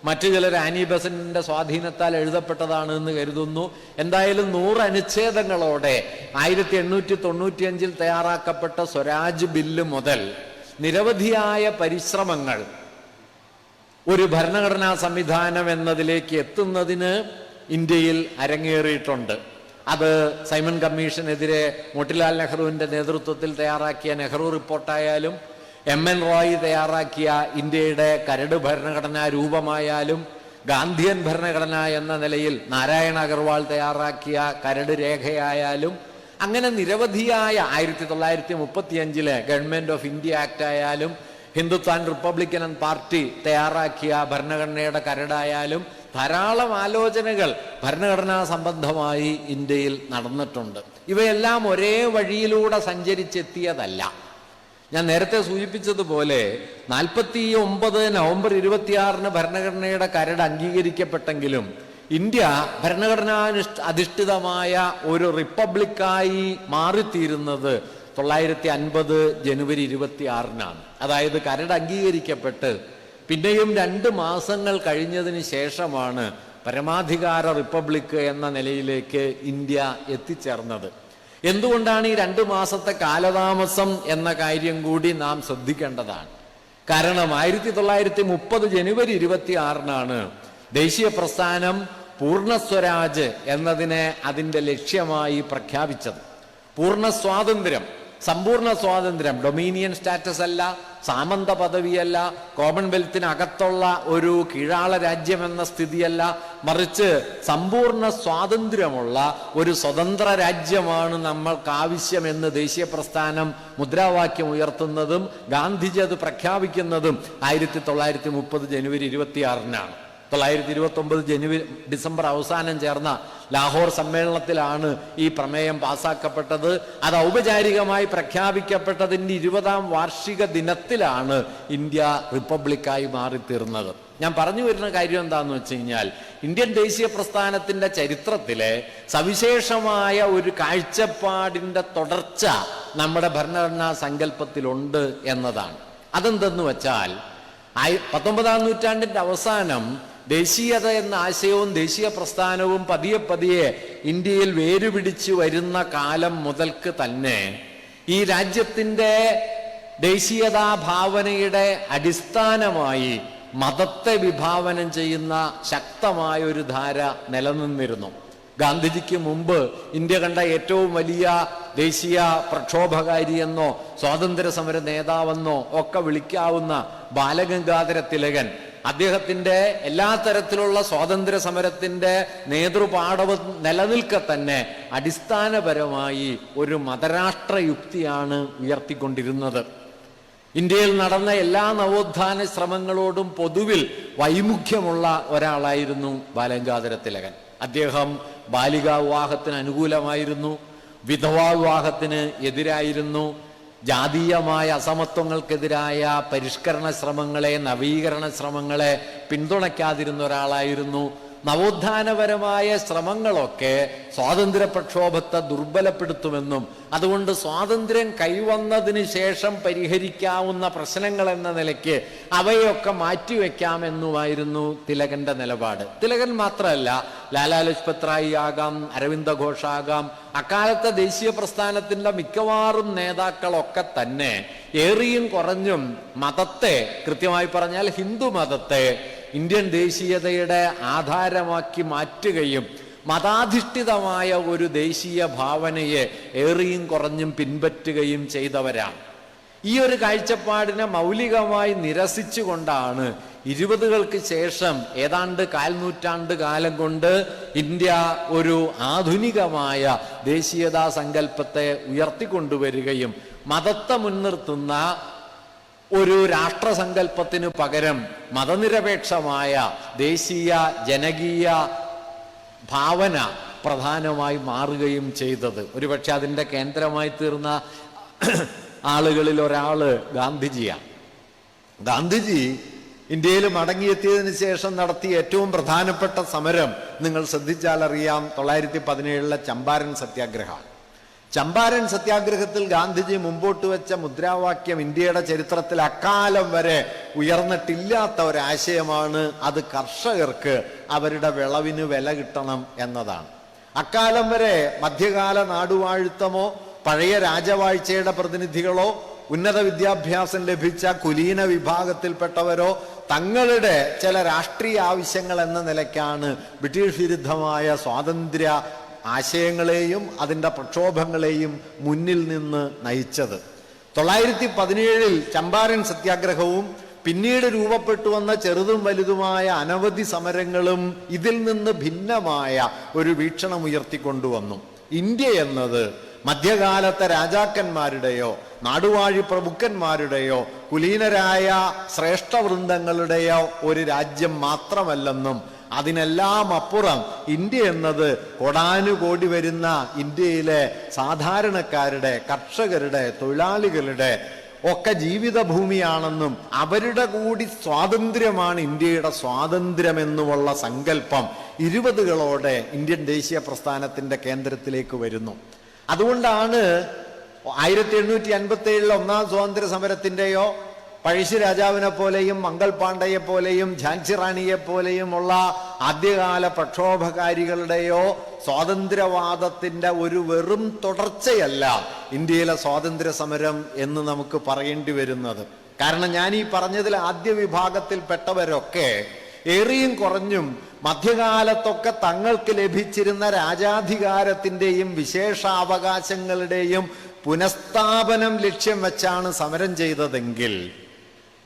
മറ്റു ചിലർ ആനി ബസന്റിന്റെ സ്വാധീനത്താൽ എഴുതപ്പെട്ടതാണ് എന്ന് കരുതുന്നു. എന്തായാലും 100 അനുച്ഛേദങ്ങളോടെ 1895 തയ്യാറാക്കപ്പെട്ട സ്വരാജ് ബില്ല് മുതൽ നിരവധിയായ പരിശ്രമങ്ങൾ ഒരു ഭരണഘടനാ സംവിധാനം എന്നതിലേക്ക് എത്തുന്നതിന് ഇന്ത്യയിൽ അരങ്ങേറിയിട്ടുണ്ട്. അത് സൈമൺ കമ്മീഷനെതിരെ മോട്ടിലാൽ നെഹ്റുവിൻ്റെ നേതൃത്വത്തിൽ തയ്യാറാക്കിയ നെഹ്റു റിപ്പോർട്ടായാലും, MN റോയ് തയ്യാറാക്കിയ ഇന്ത്യയുടെ കരട് ഭരണഘടനാ രൂപമായാലും, ഗാന്ധിയൻ ഭരണഘടന എന്ന നിലയിൽ നാരായണ അഗർവാൾ തയ്യാറാക്കിയ കരട് രേഖയായാലും, അങ്ങനെ നിരവധിയായ 1935 ഗവൺമെന്റ് ഓഫ് ഇന്ത്യ ആക്ട് ആയാലും, ഹിന്ദുസ്ഥാൻ റിപ്പബ്ലിക്കൻ പാർട്ടി തയ്യാറാക്കിയ ഭരണഘടനയുടെ കരടായാലും ധാരാളം ആലോചനകൾ ഭരണഘടനാ സംബന്ധമായി ഇന്ത്യയിൽ നടന്നിട്ടുണ്ട്. ഇവയെല്ലാം ഒരേ വഴിയിലൂടെ സഞ്ചരിച്ചെത്തിയതല്ല. ഞാൻ നേരത്തെ സൂചിപ്പിച്ചതുപോലെ 49 നവംബർ 26 ഭരണഘടനയുടെ കരട് അംഗീകരിക്കപ്പെട്ടെങ്കിലും ഇന്ത്യ ഭരണഘടനാ അധിഷ്ഠിതമായ ഒരു റിപ്പബ്ലിക്കായി മാറിത്തീരുന്നത് 950 ജനുവരി 26-നാണ്. അതായത് കരട് അംഗീകരിക്കപ്പെട്ട് പിന്നെയും 2 മാസങ്ങൾ കഴിഞ്ഞതിന് ശേഷമാണ് പരമാധികാര റിപ്പബ്ലിക് എന്ന നിലയിലേക്ക് ഇന്ത്യ എത്തിച്ചേർന്നത്. എന്തുകൊണ്ടാണ് ഈ 2 മാസത്തെ കാലതാമസം എന്ന കാര്യം കൂടി നാം ശ്രദ്ധിക്കേണ്ടതാണ്. കാരണം 1930 ജനുവരി 26-നാണ് ദേശീയ പ്രസ്ഥാനം പൂർണ്ണ സ്വരാജ് എന്നതിനെ അതിൻ്റെ ലക്ഷ്യമായി പ്രഖ്യാപിച്ചത്. പൂർണ്ണ സ്വാതന്ത്ര്യം, സമ്പൂർണ്ണ സ്വാതന്ത്ര്യം, ഡൊമീനിയൻ സ്റ്റാറ്റസ് അല്ല, സാമന്ത പദവിയല്ല, കോമൺവെൽത്തിനകത്തുള്ള ഒരു കീഴാള രാജ്യമെന്ന സ്ഥിതിയല്ല, മറിച്ച് സമ്പൂർണ്ണ സ്വാതന്ത്ര്യമുള്ള ഒരു സ്വതന്ത്ര രാജ്യമാണ് നമ്മൾക്ക് ആവശ്യമെന്ന് ദേശീയ പ്രസ്ഥാനം മുദ്രാവാക്യം ഉയർത്തുന്നതും ഗാന്ധിജി അത് പ്രഖ്യാപിക്കുന്നതും 1930 ജനുവരി 26-നാണ്. 1929 ഡിസംബർ അവസാനം ചേർന്ന ലാഹോർ സമ്മേളനത്തിലാണ് ഈ പ്രമേയം പാസാക്കപ്പെട്ടത്. അത് ഔപചാരികമായി പ്രഖ്യാപിക്കപ്പെട്ടതിൻ്റെ 20-ാം വാർഷിക ദിനത്തിലാണ് ഇന്ത്യ റിപ്പബ്ലിക്കായി മാറിത്തീർന്നത്. ഞാൻ പറഞ്ഞു വരുന്ന കാര്യം എന്താണെന്ന് വെച്ച് കഴിഞ്ഞാൽ, ഇന്ത്യൻ ദേശീയ പ്രസ്ഥാനത്തിൻ്റെ ചരിത്രത്തിലെ സവിശേഷമായ ഒരു കാഴ്ചപ്പാടിൻ്റെ തുടർച്ച നമ്മുടെ ഭരണഘടനാ സങ്കല്പത്തിലുണ്ട് എന്നതാണ്. അതെന്തെന്ന് വെച്ചാൽ 19-ാം നൂറ്റാണ്ടിൻ്റെ അവസാനം ദേശീയത എന്ന ആശയവും ദേശീയ പ്രസ്ഥാനവും പതിയെ പതിയെ ഇന്ത്യയിൽ വേരുപിടിച്ചു വരുന്ന കാലം മുതൽക്ക് തന്നെ ഈ രാജ്യത്തിൻ്റെ ദേശീയതാ ഭാവനയുടെ അടിസ്ഥാനമായി മതത്തെ വിഭാവനം ചെയ്യുന്ന ശക്തമായ ഒരു ധാര നിലനിന്നിരുന്നു. ഗാന്ധിജിക്ക് മുമ്പ് ഇന്ത്യ കണ്ട ഏറ്റവും വലിയ ദേശീയ പ്രക്ഷോഭകാരി എന്നോ സ്വാതന്ത്ര്യ സമര നേതാവെന്നോ ഒക്കെ വിളിക്കാവുന്ന ബാലഗംഗാധര തിലകൻ അദ്ദേഹത്തിൻ്റെ എല്ലാ തരത്തിലുള്ള സ്വാതന്ത്ര്യ സമരത്തിൻ്റെ നേതൃപാടവം നിലനിൽക്കെ തന്നെ അടിസ്ഥാനപരമായി ഒരു മതരാഷ്ട്ര യുക്തിയാണ് ഉയർത്തിക്കൊണ്ടിരുന്നത്. ഇന്ത്യയിൽ നടന്ന എല്ലാ നവോത്ഥാന ശ്രമങ്ങളോടും പൊതുവിൽ വൈമുഖ്യമുള്ള ഒരാളായിരുന്നു ബാലഗംഗാധര തിലകൻ. അദ്ദേഹം ബാലികാ വിവാഹത്തിന് അനുകൂലമായിരുന്നു, വിധവാ വിവാഹത്തിന് എതിരായിരുന്നു, ജാതീയമായ അസമത്വങ്ങൾക്കെതിരായ പരിഷ്കരണ ശ്രമങ്ങളെ, നവീകരണ ശ്രമങ്ങളെ പിന്തുണയ്ക്കാതിരുന്ന ഒരാളായിരുന്നു. നവോത്ഥാനപരമായ ശ്രമങ്ങളൊക്കെ സ്വാതന്ത്ര്യ പ്രക്ഷോഭത്തെ ദുർബലപ്പെടുത്തുമെന്നും അതുകൊണ്ട് സ്വാതന്ത്ര്യം കൈവന്നതിന് ശേഷം പരിഹരിക്കാവുന്ന പ്രശ്നങ്ങൾ എന്ന നിലയ്ക്ക് അവയൊക്കെ മാറ്റിവെക്കാമെന്നുമായിരുന്നു തിലകന്റെ നിലപാട്. തിലകൻ മാത്രമല്ല, ലാലാ ലജ്പത് റായ് ആകാം, അരവിന്ദ ഘോഷ് ആകാം, അക്കാലത്തെ ദേശീയ പ്രസ്ഥാനത്തിന്റെ മിക്കവാറും നേതാക്കളൊക്കെ തന്നെ ഏറിയും കുറഞ്ഞും മതത്തെ, കൃത്യമായി പറഞ്ഞാൽ ഹിന്ദു മതത്തെ ഇന്ത്യൻ ദേശീയതയുടെ ആധാരമാക്കി മാറ്റുകയും മതാധിഷ്ഠിതമായ ഒരു ദേശീയ ഭാവനയെ ഏറിയും കുറഞ്ഞും പിൻപറ്റുകയും ചെയ്തവരാണ്. ഈ ഒരു കാഴ്ചപ്പാടിനെ മൗലികമായി നിരസിച്ചുകൊണ്ടാണ് 20കൾക്ക് ശേഷം ഏതാണ്ട് 1/4 നൂറ്റാണ്ട് കാലം കൊണ്ട് ഇന്ത്യ ഒരു ആധുനികമായ ദേശീയതാ സങ്കല്പത്തെ ഉയർത്തിക്കൊണ്ടുവരികയും മതത്തെ മുൻനിർത്തുന്ന ഒരു രാഷ്ട്രസങ്കല്പത്തിനു പകരം മതനിരപേക്ഷമായ ദേശീയ ജനകീയ ഭാവന പ്രധാനമായി മാറുകയും ചെയ്തത്. ഒരുപക്ഷെ അതിൻ്റെ കേന്ദ്രമായി തീർന്ന ആളുകളിൽ ഒരാള് ഗാന്ധിജിയാണ്. ഗാന്ധിജി ഇന്ത്യയിൽ മടങ്ങിയെത്തിയതിന് ശേഷം നടത്തിയ ഏറ്റവും പ്രധാനപ്പെട്ട സമരം നിങ്ങൾ ശ്രദ്ധിച്ചാൽ അറിയാം, 1917 ചമ്പാരൻ സത്യാഗ്രഹമാണ്. ചമ്പാരൻ സത്യാഗ്രഹത്തിൽ ഗാന്ധിജി മുമ്പോട്ട് വെച്ച മുദ്രാവാക്യം ഇന്ത്യയുടെ ചരിത്രത്തിൽ അക്കാലം വരെ ഉയർന്നിട്ടില്ലാത്ത ഒരാശയമാണ്. അത് കർഷകർക്ക് അവരുടെ വിളവിന് വില കിട്ടണം എന്നതാണ്. അക്കാലം വരെ മധ്യകാല നാടുവാഴുത്തമോ പഴയ രാജവാഴ്ചയുടെ പ്രതിനിധികളോ ഉന്നത വിദ്യാഭ്യാസം ലഭിച്ച കുലീന വിഭാഗത്തിൽപ്പെട്ടവരോ തങ്ങളുടെ ചില രാഷ്ട്രീയ ആവശ്യങ്ങൾ എന്ന നിലയ്ക്കാണ് ബ്രിട്ടീഷ് വിരുദ്ധമായ സ്വാതന്ത്ര്യ ആശയങ്ങളെയും അതിൻ്റെ പ്രക്ഷോഭങ്ങളെയും മുന്നിൽ നിന്ന് നയിച്ചത്. 1917 ചമ്പാരൻ സത്യാഗ്രഹവും പിന്നീട് രൂപപ്പെട്ടു വന്ന ചെറുതും വലുതുമായ അനവധി സമരങ്ങളും ഇതിൽ നിന്ന് ഭിന്നമായ ഒരു വീക്ഷണം ഉയർത്തിക്കൊണ്ടുവന്നു. ഇന്ത്യ എന്നത് മധ്യകാലത്തെ രാജാക്കന്മാരുടെയോ നാടുവാഴി പ്രഭുക്കന്മാരുടെയോ കുലീനരായ ശ്രേഷ്ഠവൃന്ദങ്ങളുടെയോ ഒരു രാജ്യം മാത്രമല്ലെന്നും അതിനെല്ലാം അപ്പുറം ഇന്ത്യ എന്നത് കോടാനുകോടി വരുന്ന ഇന്ത്യയിലെ സാധാരണക്കാരുടെ, കർഷകരുടെ, തൊഴിലാളികളുടെ ഒക്കെ ജീവിത ഭൂമിയാണെന്നും അവരുടെ കൂടി സ്വാതന്ത്ര്യമാണ് ഇന്ത്യയുടെ സ്വാതന്ത്ര്യമെന്നുമുള്ള സങ്കല്പം 20കളോടെ ഇന്ത്യൻ ദേശീയ പ്രസ്ഥാനത്തിന്റെ കേന്ദ്രത്തിലേക്ക് വരുന്നു. അതുകൊണ്ടാണ് 1857 ഒന്നാം സ്വാതന്ത്ര്യ സമരത്തിന്റെയോ പഴശ്ശി രാജാവിനെ പോലെയും മംഗൾ പാണ്ഡയെ പോലെയും ഝാൻസി റാണിയെ പോലെയുമുള്ള ആദ്യകാല പ്രക്ഷോഭകാരികളുടെയോ സ്വാതന്ത്ര്യവാദത്തിന്റെ ഒരു വെറും തുടർച്ചയല്ല ഇന്ത്യയിലെ സ്വാതന്ത്ര്യ സമരം എന്ന് നമുക്ക് പറയേണ്ടി വരുന്നത്. കാരണം ഞാൻ ഈ പറഞ്ഞതിൽ ആദ്യ വിഭാഗത്തിൽപ്പെട്ടവരൊക്കെ ഏറിയും കുറഞ്ഞും മധ്യകാലത്തൊക്കെ തങ്ങൾക്ക് ലഭിച്ചിരുന്ന രാജാധികാരത്തിന്റെയും വിശേഷാവകാശങ്ങളുടെയും പുനഃസ്ഥാപനം ലക്ഷ്യം വെച്ചാണ് സമരം ചെയ്തതെങ്കിൽ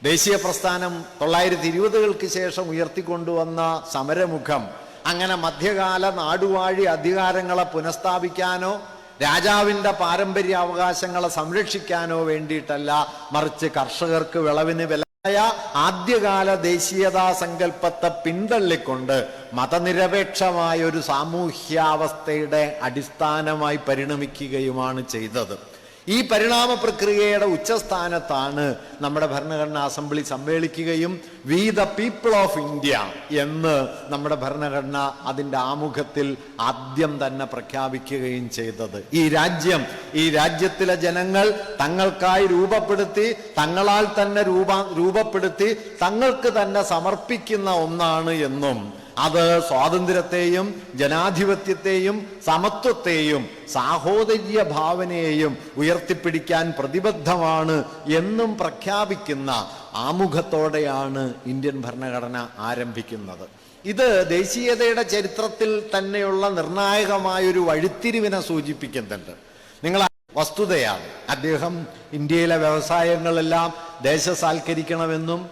ദേശീയ പ്രസ്ഥാനം 1920കൾക്ക് ശേഷം ഉയർത്തിക്കൊണ്ടുവന്ന സമരമുഖം അങ്ങനെ മധ്യകാല നാടുവാഴി അധികാരങ്ങളെ പുനഃസ്ഥാപിക്കാനോ രാജാവിൻ്റെ പാരമ്പര്യാവകാശങ്ങളെ സംരക്ഷിക്കാനോ വേണ്ടിയിട്ടല്ല, മറിച്ച് കർഷകർക്ക് വിളവിന് വിലയായ ആദ്യകാല ദേശീയതാ സങ്കല്പത്തെ പിന്തള്ളിക്കൊണ്ട് മതനിരപേക്ഷമായ ഒരു സാമൂഹ്യാവസ്ഥയുടെ അടിസ്ഥാനമായി പരിണമിക്കുകയുമാണ് ചെയ്തത്. ഈ പരിണാമ പ്രക്രിയയുടെ ഉച്ചസ്ഥാനത്താണ് നമ്മുടെ ഭരണഘടനാ അസംബ്ലി സമ്മേളിക്കുകയും we the people of India എന്ന് നമ്മുടെ ഭരണഘടന അതിൻ്റെ ആമുഖത്തിൽ ആദ്യം തന്നെ പ്രഖ്യാപിക്കുകയും ചെയ്തത്. ഈ രാജ്യത്തിലെ ജനങ്ങൾ തങ്ങൾക്കായി രൂപപ്പെടുത്തി, തങ്ങളാൽ തന്നെ രൂപപ്പെടുത്തി തങ്ങൾക്ക് തന്നെ സമർപ്പിക്കുന്ന ഒന്നാണ് എന്നും അത് സ്വാതന്ത്ര്യത്തെയും ജനാധിപത്യത്തെയും സമത്വത്തെയും സാഹോദര്യ ഭാവനയെയും ഉയർത്തിപ്പിടിക്കാൻ പ്രതിബദ്ധമാണ് എന്നും പ്രഖ്യാപിക്കുന്ന ആമുഖത്തോടെയാണ് ഇന്ത്യൻ ഭരണഘടന ആരംഭിക്കുന്നത്. ഇത് ദേശീയതയുടെ ചരിത്രത്തിൽ തന്നെയുള്ള നിർണായകമായൊരു വഴിത്തിരിവിനെ സൂചിപ്പിക്കുന്നുണ്ട്. നിങ്ങൾ വസ്തുതയാണ്, അദ്ദേഹം ഇന്ത്യയിലെ വ്യവസായങ്ങളെല്ലാം ദേശസാൽക്കരിക്കണമെന്നും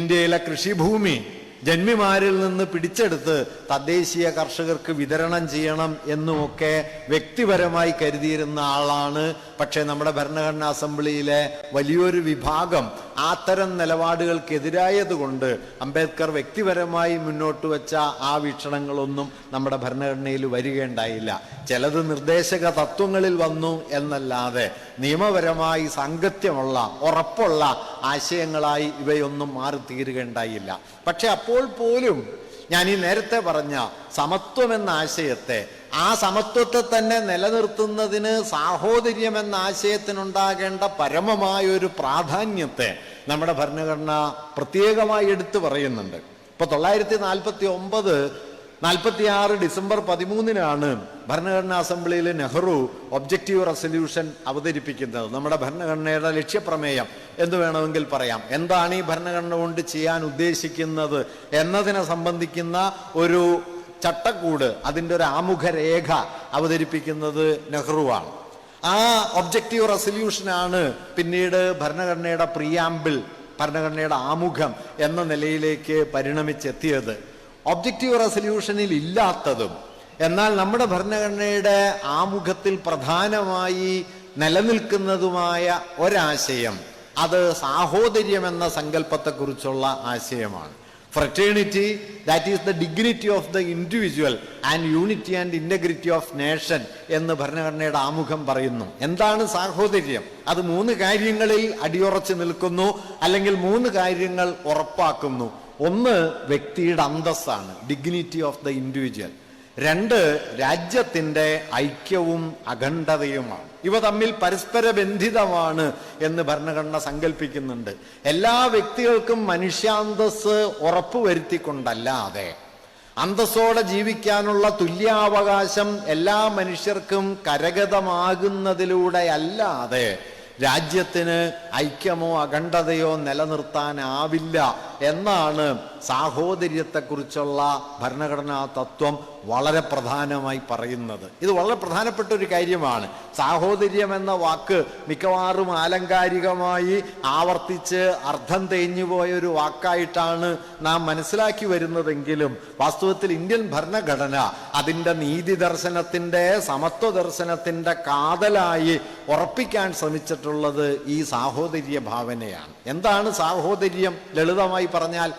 ഇന്ത്യയിലെ കൃഷിഭൂമി ജന്മിമാരിൽ നിന്ന് പിടിച്ചെടുത്ത് തദ്ദേശീയ കർഷകർക്ക് വിതരണം ചെയ്യണം എന്നുമൊക്കെ വ്യക്തിപരമായി കരുതിയിരുന്ന ആളാണ്. പക്ഷേ നമ്മുടെ ഭരണഘടനാ അസംബ്ലിയിലെ വലിയൊരു വിഭാഗം അത്തരം നിലപാടുകൾക്കെതിരായതുകൊണ്ട് അംബേദ്കർ വ്യക്തിപരമായി മുന്നോട്ട് വെച്ച ആ വീക്ഷണങ്ങളൊന്നും നമ്മുടെ ഭരണഘടനയിൽ വരികയുണ്ടായില്ല. ചിലത് നിർദ്ദേശക തത്വങ്ങളിൽ വന്നു എന്നല്ലാതെ നിയമപരമായി സാംഗത്യമുള്ള ഉറപ്പുള്ള ആശയങ്ങളായി ഇവയൊന്നും മാറിത്തീരുകയുണ്ടായില്ല. പക്ഷെ അപ്പോൾ പോലും ഞാൻ ഈ നേരത്തെ പറഞ്ഞ സമത്വം എന്ന ആശയത്തെ, ആ സമത്വത്തെ തന്നെ നിലനിർത്തുന്നതിന് സാഹോദര്യം എന്ന ആശയത്തിനുണ്ടാകേണ്ട പരമമായൊരു പ്രാധാന്യത്തെ നമ്മുടെ ഭരണഘടന പ്രത്യേകമായി എടുത്തു പറയുന്നുണ്ട്. ഇപ്പൊ 1946 ഡിസംബർ 13 ഭരണഘടനാ അസംബ്ലിയിൽ നെഹ്റു ഒബ്ജക്റ്റീവ് റെസൊല്യൂഷൻ അവതരിപ്പിക്കുന്നത്. നമ്മുടെ ഭരണഘടനയുടെ ലക്ഷ്യപ്രമേയം എന്ന് വേണമെങ്കിൽ പറയാം. എന്താണ് ഈ ഭരണഘടന കൊണ്ട് ചെയ്യാൻ ഉദ്ദേശിക്കുന്നത് എന്നതിനെ സംബന്ധിക്കുന്ന ഒരു ചട്ടക്കൂട്, അതിൻ്റെ ഒരു ആമുഖ രേഖ അവതരിപ്പിക്കുന്നത് നെഹ്റുവാണ്. ആ ഒബ്ജക്റ്റീവ് റെസൊല്യൂഷനാണ് പിന്നീട് ഭരണഘടനയുടെ പ്രിയാമ്പിൾ, ഭരണഘടനയുടെ ആമുഖം എന്ന നിലയിലേക്ക് പരിണമിച്ചെത്തിയത്. ഒബ്ജക്റ്റീവ് റെസൊല്യൂഷനിൽ ഇല്ലാത്തതും എന്നാൽ നമ്മുടെ ഭരണഘടനയുടെ ആമുഖത്തിൽ പ്രധാനമായി നിലനിൽക്കുന്നതുമായ ഒരാശയം, അത് സാഹോദര്യം എന്ന സങ്കല്പത്തെക്കുറിച്ചുള്ള ആശയമാണ്. Fraternity, that is the dignity of the individual and unity and integrity of nation എന്ന് ഭരണഘടനയുടെ ആമുഖം പറയുന്നു. എന്താണ് സാഹോദര്യം? അത് 3 കാര്യങ്ങളിൽ അടിയുറച്ചു നിൽക്കുന്നു, അല്ലെങ്കിൽ 3 കാര്യങ്ങൾ ഉറപ്പാക്കുന്നു. 1 വ്യക്തിയുടെ അന്തസ്സാണ്, ഡിഗ്നിറ്റി ഓഫ് ദ ഇൻഡിവിജ്വൽ. 2 രാജ്യത്തിൻ്റെ ഐക്യവും അഖണ്ഡതയുമാണ്. ഇവ തമ്മിൽ പരസ്പര ബന്ധിതമാണ് എന്ന് ഭരണഘടന സങ്കല്പിക്കുന്നുണ്ട്. എല്ലാ വ്യക്തികൾക്കും മനുഷ്യാന്തസ് ഉറപ്പുവരുത്തിക്കൊണ്ടല്ലാതെ, അന്തസ്സോടെ ജീവിക്കാനുള്ള തുല്യാവകാശം എല്ലാ മനുഷ്യർക്കും കരഗതമാകുന്നതിലൂടെ അല്ലാതെ രാജ്യത്തിന് ഐക്യമോ അഖണ്ഡതയോ നിലനിർത്താനാവില്ല എന്നാണ് സാഹോദര്യത്തെക്കുറിച്ചുള്ള ഭരണഘടനാ തത്വം വളരെ പ്രധാനമായി പറയുന്നത്. ഇത് വളരെ പ്രധാനപ്പെട്ട ഒരു കാര്യമാണ്. സാഹോദര്യം എന്ന വാക്ക് മിക്കവാറും ആലങ്കാരികമായി ആവർത്തിച്ച് അർത്ഥം തേഞ്ഞുപോയ ഒരു വാക്കായിട്ടാണ് നാം മനസ്സിലാക്കി വരുന്നതെങ്കിലും വാസ്തവത്തിൽ ഇന്ത്യൻ ഭരണഘടന അതിൻ്റെ നീതി ദർശനത്തിൻ്റെ, സമത്വ ദർശനത്തിൻ്റെ കാതലായി ഉറപ്പിക്കാൻ ശ്രമിച്ചിട്ടുള്ളത് ഈ സാഹോദര്യ ഭാവനയാണ്. എന്താണ് സാഹോദര്യം? ലളിതമായി പറഞ്ഞാൽ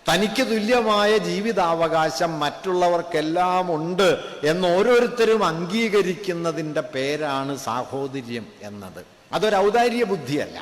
തനിക്ക് തുല്യമായ ജീവിതാവകാശം മറ്റുള്ളവർക്കെല്ലാം ഉണ്ട് എന്ന് ഓരോരുത്തരും അംഗീകരിക്കുന്നതിൻ്റെ പേരാണ് സാഹോദര്യം എന്നത്. അതൊരു ഔദാര്യ ബുദ്ധിയല്ല.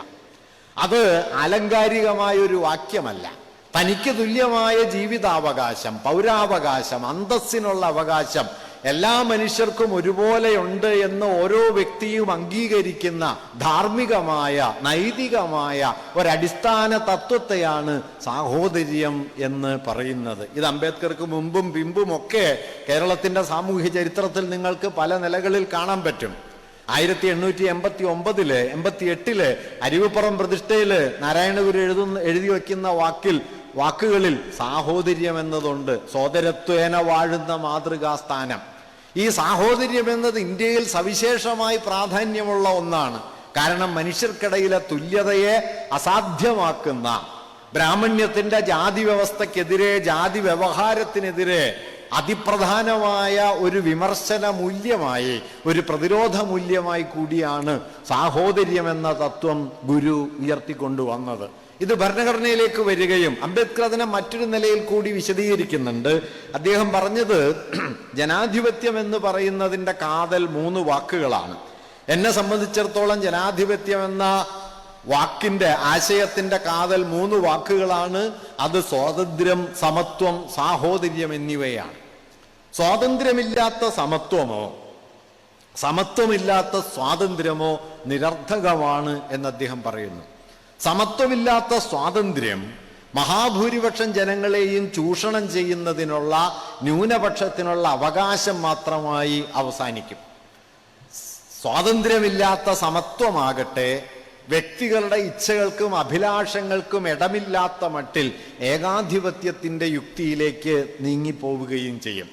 അത് ആലങ്കാരികമായ ഒരു വാക്യമല്ല. തനിക്ക് തുല്യമായ ജീവിതാവകാശം, പൗരാവകാശം, അന്തസ്സിനുള്ള അവകാശം എല്ലാ മനുഷ്യർക്കും ഒരുപോലെയുണ്ട് എന്ന് ഓരോ വ്യക്തിയും അംഗീകരിക്കുന്ന ധാർമ്മികമായ, നൈതികമായ ഒരടിസ്ഥാന തത്വത്തെയാണ് സാഹോദര്യം എന്ന് പറയുന്നത്. ഇത് അംബേദ്കർക്ക് മുമ്പും പിമ്പുമൊക്കെ കേരളത്തിന്റെ സാമൂഹ്യ ചരിത്രത്തിൽ നിങ്ങൾക്ക് പല നിലകളിൽ കാണാൻ പറ്റും. 1889 88 അരുവിപ്പുറം പ്രതിഷ്ഠയില് നാരായണഗുരു എഴുതി വയ്ക്കുന്ന വാക്കുകളിൽ സാഹോദര്യം എന്നതുണ്ട്. സോദരത്വേന വാഴുന്ന മാതൃകാസ്ഥാനം. ഈ സാഹോദര്യം എന്നത് ഇന്ത്യയിൽ സവിശേഷമായി പ്രാധാന്യമുള്ള ഒന്നാണ്. കാരണം മനുഷ്യർക്കിടയിലെ തുല്യതയെ അസാധ്യമാക്കുന്ന, ബ്രാഹ്മണ്യത്തിന്റെ ജാതി വ്യവസ്ഥക്കെതിരെ, ജാതി വ്യവഹാരത്തിനെതിരെ അതിപ്രധാനമായ ഒരു വിമർശന മൂല്യമായി, ഒരു പ്രതിരോധ മൂല്യമായി കൂടിയാണ് സാഹോദര്യം എന്ന തത്വം ഗുരു ഉയർത്തിക്കൊണ്ടുവന്നത്. ഇത് ഭരണഘടനയിലേക്ക് വരികയും അംബേദ്കർ അതിനെ മറ്റൊരു നിലയിൽ കൂടി വിശദീകരിക്കുന്നുണ്ട്. അദ്ദേഹം പറഞ്ഞത്, ജനാധിപത്യം എന്ന് പറയുന്നതിൻ്റെ കാതൽ 3 വാക്കുകളാണ്. എന്നെ സംബന്ധിച്ചിടത്തോളം ജനാധിപത്യം എന്ന വാക്കിന്റെ, ആശയത്തിന്റെ കാതൽ 3 വാക്കുകളാണ്. അത് സ്വാതന്ത്ര്യം, സമത്വം, സാഹോദര്യം എന്നിവയാണ്. സ്വാതന്ത്ര്യമില്ലാത്ത സമത്വമോ സമത്വമില്ലാത്ത സ്വാതന്ത്ര്യമോ നിരർത്ഥകമാണ് എന്ന് അദ്ദേഹം പറയുന്നു. സമത്വമില്ലാത്ത സ്വാതന്ത്ര്യം മഹാഭൂരിപക്ഷം ജനങ്ങളെയും ചൂഷണം ചെയ്യുന്നതിനുള്ള, ന്യൂനപക്ഷത്തിനുള്ള അവകാശം മാത്രമായി അവസാനിക്കും. സ്വാതന്ത്ര്യമില്ലാത്ത സമത്വമാകട്ടെ വ്യക്തികളുടെ ഇച്ഛകൾക്കും അഭിലാഷങ്ങൾക്കും ഇടമില്ലാത്ത മട്ടിൽ ഏകാധിപത്യത്തിന്റെ യുക്തിയിലേക്ക് നീങ്ങിപ്പോവുകയും ചെയ്യും.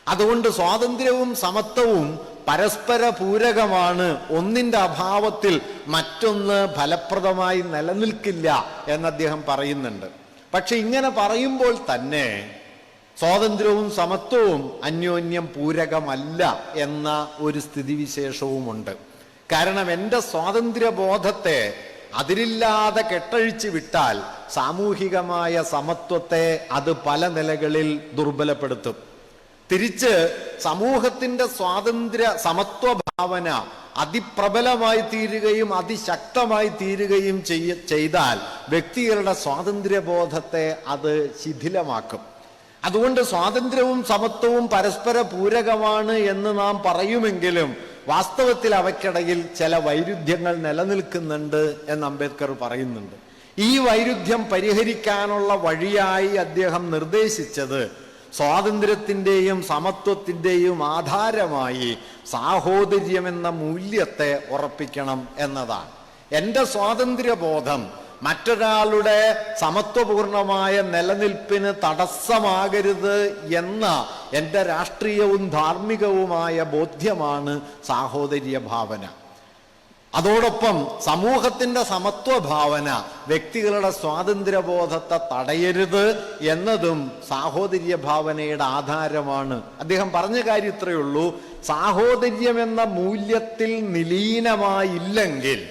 അതുകൊണ്ട് സ്വാതന്ത്ര്യവും സമത്വവും പരസ്പര പൂരകമാണ്. ഒന്നിന്റെ അഭാവത്തിൽ മറ്റൊന്ന് ഫലപ്രദമായി നിലനിൽക്കില്ല എന്ന് അദ്ദേഹം പറയുന്നുണ്ട്. പക്ഷെ ഇങ്ങനെ പറയുമ്പോൾ തന്നെ സ്വാതന്ത്ര്യവും സമത്വവും അന്യോന്യം പൂരകമല്ല എന്ന ഒരു സ്ഥിതിവിശേഷവുമുണ്ട്. കാരണം എൻ്റെ സ്വാതന്ത്ര്യബോധത്തെ അതിരില്ലാതെ കെട്ടഴിച്ചു വിട്ടാൽ സാമൂഹികമായ സമത്വത്തെ അത് പല നിലകളിൽ ദുർബലപ്പെടുത്തും. തിരിച്ച് സമൂഹത്തിന്റെ സ്വാതന്ത്ര്യ സമത്വ ഭാവന അതിപ്രബലമായി തീരുകയും അതിശക്തമായി തീരുകയും ചെയ്താൽ വ്യക്തികളുടെ സ്വാതന്ത്ര്യബോധത്തെ അത് ശിഥിലമാക്കും. അതുകൊണ്ട് സ്വാതന്ത്ര്യവും സമത്വവും പരസ്പര പൂരകമാണ് എന്ന് നാം പറയുമെങ്കിലും വാസ്തവത്തിൽ അവയ്ക്കിടയിൽ ചില വൈരുദ്ധ്യങ്ങൾ നിലനിൽക്കുന്നുണ്ട് എന്ന് അംബേദ്കർ പറയുന്നുണ്ട്. ഈ വൈരുദ്ധ്യം പരിഹരിക്കാനുള്ള വഴിയായി അദ്ദേഹം നിർദ്ദേശിച്ചത് സ്വാതന്ത്ര്യത്തിൻ്റെയും സമത്വത്തിൻ്റെയും ആധാരമായി സാഹോദര്യം എന്ന മൂല്യത്തെ ഉറപ്പിക്കണം എന്നതാണ്. എൻ്റെ സ്വാതന്ത്ര്യബോധം മറ്റൊരാളുടെ സമത്വപൂർണമായ നിലനിൽപ്പിന് തടസ്സമാകരുത് എന്ന എൻ്റെ രാഷ്ട്രീയവും ധാർമ്മികവുമായ ബോധ്യമാണ് സാഹോദര്യ ഭാവന. അതോടൊപ്പം സമൂഹത്തിന്റെ സമത്വഭാവന വ്യക്തികളുടെ സ്വാതന്ത്ര്യബോധത്തെ തടയരുത് എന്നതും സാഹോദര്യ ഭാവനയുടെ ആധാരമാണ്. അദ്ദേഹം പറഞ്ഞ കാര്യം ഇത്രയേ ഉള്ളൂ, സാഹോദര്യം എന്ന മൂല്യത്തിൽ നിലീനമായില്ലെങ്കിൽ,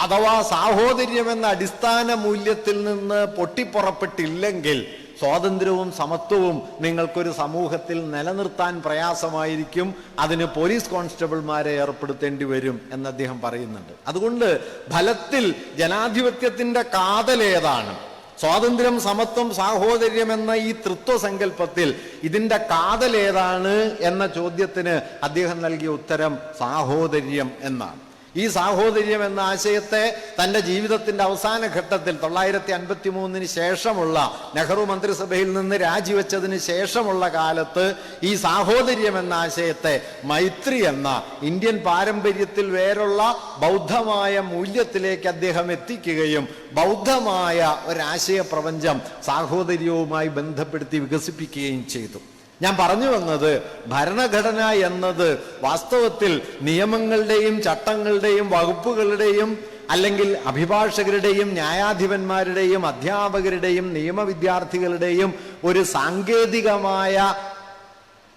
അഥവാ സാഹോദര്യം എന്ന അടിസ്ഥാന മൂല്യത്തിൽ നിന്ന് പൊട്ടിപ്പുറപ്പെട്ടില്ലെങ്കിൽ സ്വാതന്ത്ര്യവും സമത്വവും നിങ്ങൾക്കൊരു സമൂഹത്തിൽ നിലനിർത്താൻ പ്രയാസമായിരിക്കും. അതിന് പോലീസ് കോൺസ്റ്റബിൾമാരെ ഏർപ്പെടുത്തേണ്ടി വരും എന്ന് അദ്ദേഹം പറയുന്നുണ്ട്. അതുകൊണ്ട് ഫലത്തിൽ ജനാധിപത്യത്തിന്റെ കാതലേതാണ്? സ്വാതന്ത്ര്യം, സമത്വം, സാഹോദര്യം എന്ന ഈ തൃത്വസങ്കല്പത്തിൽ ഇതിന്റെ കാതലേതാണ് എന്ന ചോദ്യത്തിന് അദ്ദേഹം നൽകിയ ഉത്തരം സാഹോദര്യം എന്നാണ്. ഈ സാഹോദര്യം എന്ന ആശയത്തെ തൻ്റെ ജീവിതത്തിന്റെ അവസാന ഘട്ടത്തിൽ 1953 ശേഷമുള്ള നെഹ്റു മന്ത്രിസഭയിൽ നിന്ന് രാജിവെച്ചതിന് ശേഷമുള്ള കാലത്ത് ഈ സാഹോദര്യം എന്ന ആശയത്തെ മൈത്രി എന്ന ഇന്ത്യൻ പാരമ്പര്യത്തിൽ വേറുള്ള ബൗദ്ധമായ മൂല്യത്തിലേക്ക് അദ്ദേഹം എത്തിക്കുകയും ബൗദ്ധമായ ഒരാശയ പ്രപഞ്ചം സാഹോദര്യവുമായി ബന്ധപ്പെടുത്തി വികസിപ്പിക്കുകയും ചെയ്തു. ഞാൻ പറഞ്ഞു വന്നത്, ഭരണഘടന എന്നത് വാസ്തവത്തിൽ നിയമങ്ങളുടെയും ചട്ടങ്ങളുടെയും വകുപ്പുകളുടെയും അല്ലെങ്കിൽ അഭിഭാഷകരുടെയും ന്യായാധിപന്മാരുടെയും അധ്യാപകരുടെയും നിയമവിദ്യാർത്ഥികളുടെയും ഒരു സാങ്കേതികമായ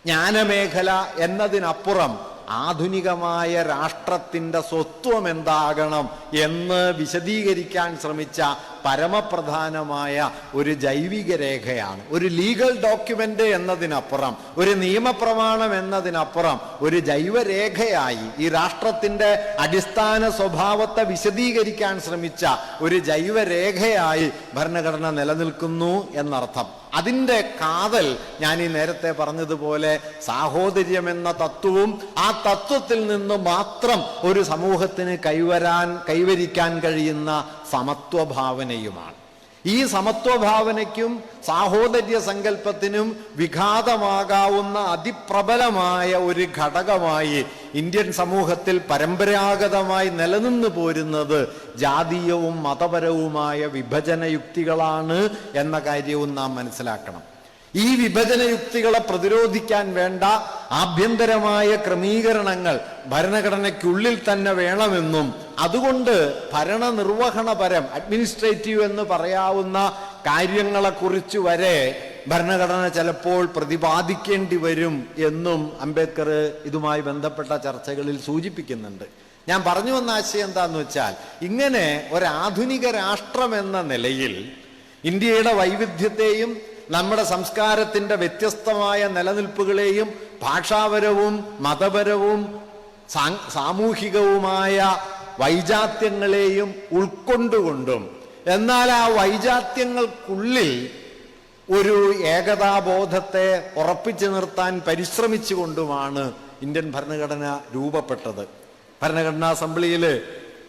ജ്ഞാനമേഖല എന്നതിനപ്പുറം ആധുനികമായ രാഷ്ട്രത്തിൻ്റെ സ്വത്വം എന്താകണം എന്ന് വിശദീകരിക്കാൻ ശ്രമിച്ച പരമപ്രധാനമായ ഒരു ജൈവിക രേഖയാണ്. ഒരു ലീഗൽ ഡോക്യുമെന്റ് എന്നതിനപ്പുറം, ഒരു നിയമപ്രമാണം എന്നതിനപ്പുറം ഒരു ജൈവരേഖയായി ഈ രാഷ്ട്രത്തിന്റെ അടിസ്ഥാന സ്വഭാവത്തെ വിശദീകരിക്കാൻ ശ്രമിച്ച ഒരു ജൈവരേഖയായി ഭരണഘടന നിലനിൽക്കുന്നു എന്നർത്ഥം. അതിൻ്റെ കാതൽ ഞാൻ ഈ നേരത്തെ പറഞ്ഞതുപോലെ സാഹോദര്യം എന്ന തത്വവും ആ തത്വത്തിൽ നിന്ന് മാത്രം ഒരു സമൂഹത്തിന് കൈവരിക്കാൻ കഴിയുന്ന സമത്വഭാവനയുമാണ്. ഈ സമത്വഭാവനയ്ക്കും സാഹോദര്യ സങ്കല്പത്തിനും വിഘാതമാകാവുന്ന അതിപ്രബലമായ ഒരു ഘടകമായി ഇന്ത്യൻ സമൂഹത്തിൽ പരമ്പരാഗതമായി നിലനിന്നു പോരുന്നത് ജാതീയവും മതപരവുമായ വിഭജന യുക്തികളാണ് എന്ന കാര്യവും നാം മനസ്സിലാക്കണം. ഈ വിഭജന യുക്തികളെ പ്രതിരോധിക്കാൻ വേണ്ട ആഭ്യന്തരമായ ക്രമീകരണങ്ങൾ ഭരണഘടനയ്ക്കുള്ളിൽ തന്നെ വേണമെന്നും അതുകൊണ്ട് ഭരണനിർവഹണപരം അഡ്മിനിസ്ട്രേറ്റീവ് എന്ന് പറയാവുന്ന കാര്യങ്ങളെക്കുറിച്ച് വരെ ഭരണഘടന ചിലപ്പോൾ പ്രതിപാദിക്കേണ്ടി വരും എന്നും അംബേദ്കർ ഇതുമായി ബന്ധപ്പെട്ട ചർച്ചകളിൽ സൂചിപ്പിക്കുന്നുണ്ട്. ഞാൻ പറഞ്ഞു വന്ന ആശയം എന്താന്ന് വെച്ചാൽ, ഇങ്ങനെ ഒരാധുനിക രാഷ്ട്രം എന്ന നിലയിൽ ഇന്ത്യയുടെ വൈവിധ്യത്തെയും നമ്മുടെ സംസ്കാരത്തിന്റെ വ്യത്യസ്തമായ നിലനിൽപ്പുകളെയും ഭാഷാപരവും മതപരവും സാമൂഹികവുമായ വൈജാത്യങ്ങളെയും ഉൾക്കൊണ്ടുകൊണ്ടും എന്നാൽ ആ വൈജാത്യങ്ങൾക്കുള്ളിൽ ഒരു ഏകതാബോധത്തെ ഉറപ്പിച്ചു നിർത്താൻ പരിശ്രമിച്ചുകൊണ്ടുമാണ് ഇന്ത്യൻ ഭരണഘടന രൂപപ്പെട്ടത്. ഭരണഘടനാ അസംബ്ലിയിൽ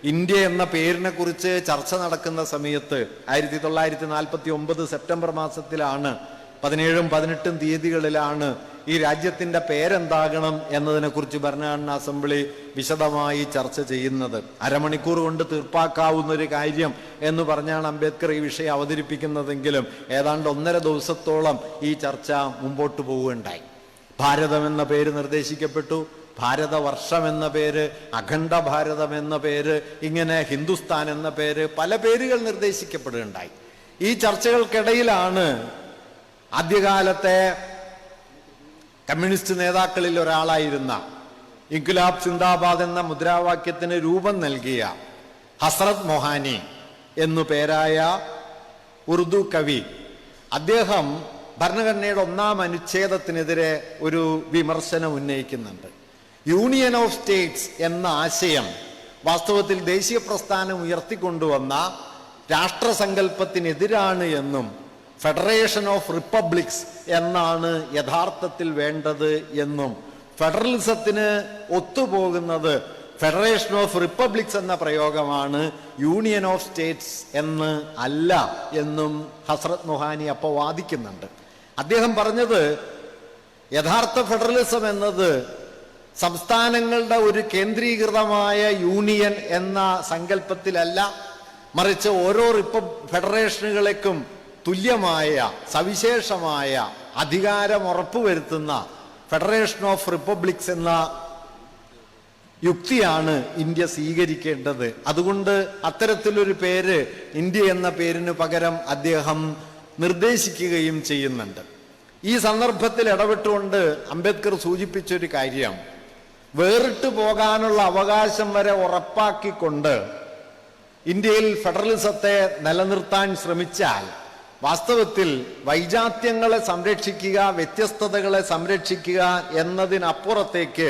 ഇന്ത്യ എന്ന പേരിനെ കുറിച്ച് ചർച്ച നടക്കുന്ന സമയത്ത് 1949 സെപ്റ്റംബർ മാസത്തിലാണ് 17ഉം 18ഉം തീയതികളിലാണ് ഈ രാജ്യത്തിന്റെ പേരെന്താകണം എന്നതിനെക്കുറിച്ച് ഭരണഘടനാ അസംബ്ലി വിശദമായി ചർച്ച ചെയ്യുന്നത്. അരമണിക്കൂർ കൊണ്ട് തീർപ്പാക്കാവുന്ന ഒരു കാര്യം എന്ന് പറഞ്ഞാണ് അംബേദ്കർ ഈ വിഷയം അവതരിപ്പിക്കുന്നതെങ്കിലും ഏതാണ്ട് 1.5 ദിവസത്തോളം ഈ ചർച്ച മുമ്പോട്ട് പോവുകയുണ്ടായി. ഭാരതം എന്ന പേര് നിർദ്ദേശിക്കപ്പെട്ടു, ഭാരതവർഷം എന്ന പേര്, അഖണ്ഡ ഭാരതം എന്ന പേര്, ഇങ്ങനെ ഹിന്ദുസ്ഥാൻ എന്ന പേര്, പല പേരുകൾ നിർദ്ദേശിക്കപ്പെടുകയുണ്ടായി. ഈ ചർച്ചകൾക്കിടയിലാണ് ആദ്യകാലത്തെ കമ്മ്യൂണിസ്റ്റ് നേതാക്കളിൽ ഒരാളായിരുന്ന ഇൻക്വിലാബ് സിന്ദാബാദ് എന്ന മുദ്രാവാക്യത്തിന് രൂപം നൽകിയ ഹസ്രത് മൊഹാനി എന്നു പേരായ ഉറുദു കവി, അദ്ദേഹം ഭരണഘടനയുടെ 1-ാം അനുച്ഛേദത്തിനെതിരെ ഒരു വിമർശനം ഉന്നയിക്കുന്നുണ്ട്. യൂണിയൻ ഓഫ് സ്റ്റേറ്റ്സ് എന്ന ആശയം വാസ്തവത്തിൽ ദേശീയ പ്രസ്ഥാനം ഉയർത്തിക്കൊണ്ടുവന്ന രാഷ്ട്രസങ്കല്പത്തിനെതിരാണ് എന്നും ഫെഡറേഷൻ ഓഫ് റിപ്പബ്ലിക്സ് എന്നാണ് യഥാർത്ഥത്തിൽ വേണ്ടത് എന്നും ഫെഡറലിസത്തിന് ഒത്തുപോകുന്നത് ഫെഡറേഷൻ ഓഫ് റിപ്പബ്ലിക്സ് എന്ന പ്രയോഗമാണ്, യൂണിയൻ ഓഫ് സ്റ്റേറ്റ്സ് എന്ന് അല്ല എന്നും ഹസ്രത് മൊഹാനി അപ്പോൾ വാദിക്കുന്നുണ്ട്. അദ്ദേഹം പറഞ്ഞത് യഥാർത്ഥ ഫെഡറലിസം എന്നത് സംസ്ഥാനങ്ങളുടെ ഒരു കേന്ദ്രീകൃതമായ യൂണിയൻ എന്ന സങ്കല്പത്തിലല്ല, മറിച്ച് ഓരോ ഫെഡറേഷനുകളേക്കും തുല്യമായ സവിശേഷമായ അധികാരം ഉറപ്പുവരുത്തുന്ന ഫെഡറേഷൻ ഓഫ് റിപ്പബ്ലിക്സ് എന്ന യുക്തിയാണ് ഇന്ത്യ സ്വീകരിക്കേണ്ടത്. അതുകൊണ്ട് അത്തരത്തിലൊരു പേര് ഇന്ത്യ എന്ന പേരിന് പകരം അദ്ദേഹം നിർദ്ദേശിക്കുകയും ചെയ്യുന്നുണ്ട്. ഈ സന്ദർഭത്തിൽ ഇടപെട്ടുകൊണ്ട് അംബേദ്കർ സൂചിപ്പിച്ചൊരു കാര്യം, വേറിട്ട് പോകാനുള്ള അവകാശം വരെ ഉറപ്പാക്കിക്കൊണ്ട് ഇന്ത്യയിൽ ഫെഡറലിസത്തെ നിലനിർത്താൻ ശ്രമിച്ചാൽ വാസ്തവത്തിൽ വൈജാത്യങ്ങളെ സംരക്ഷിക്കുക, വ്യത്യസ്തതകളെ സംരക്ഷിക്കുക എന്നതിനപ്പുറത്തേക്ക്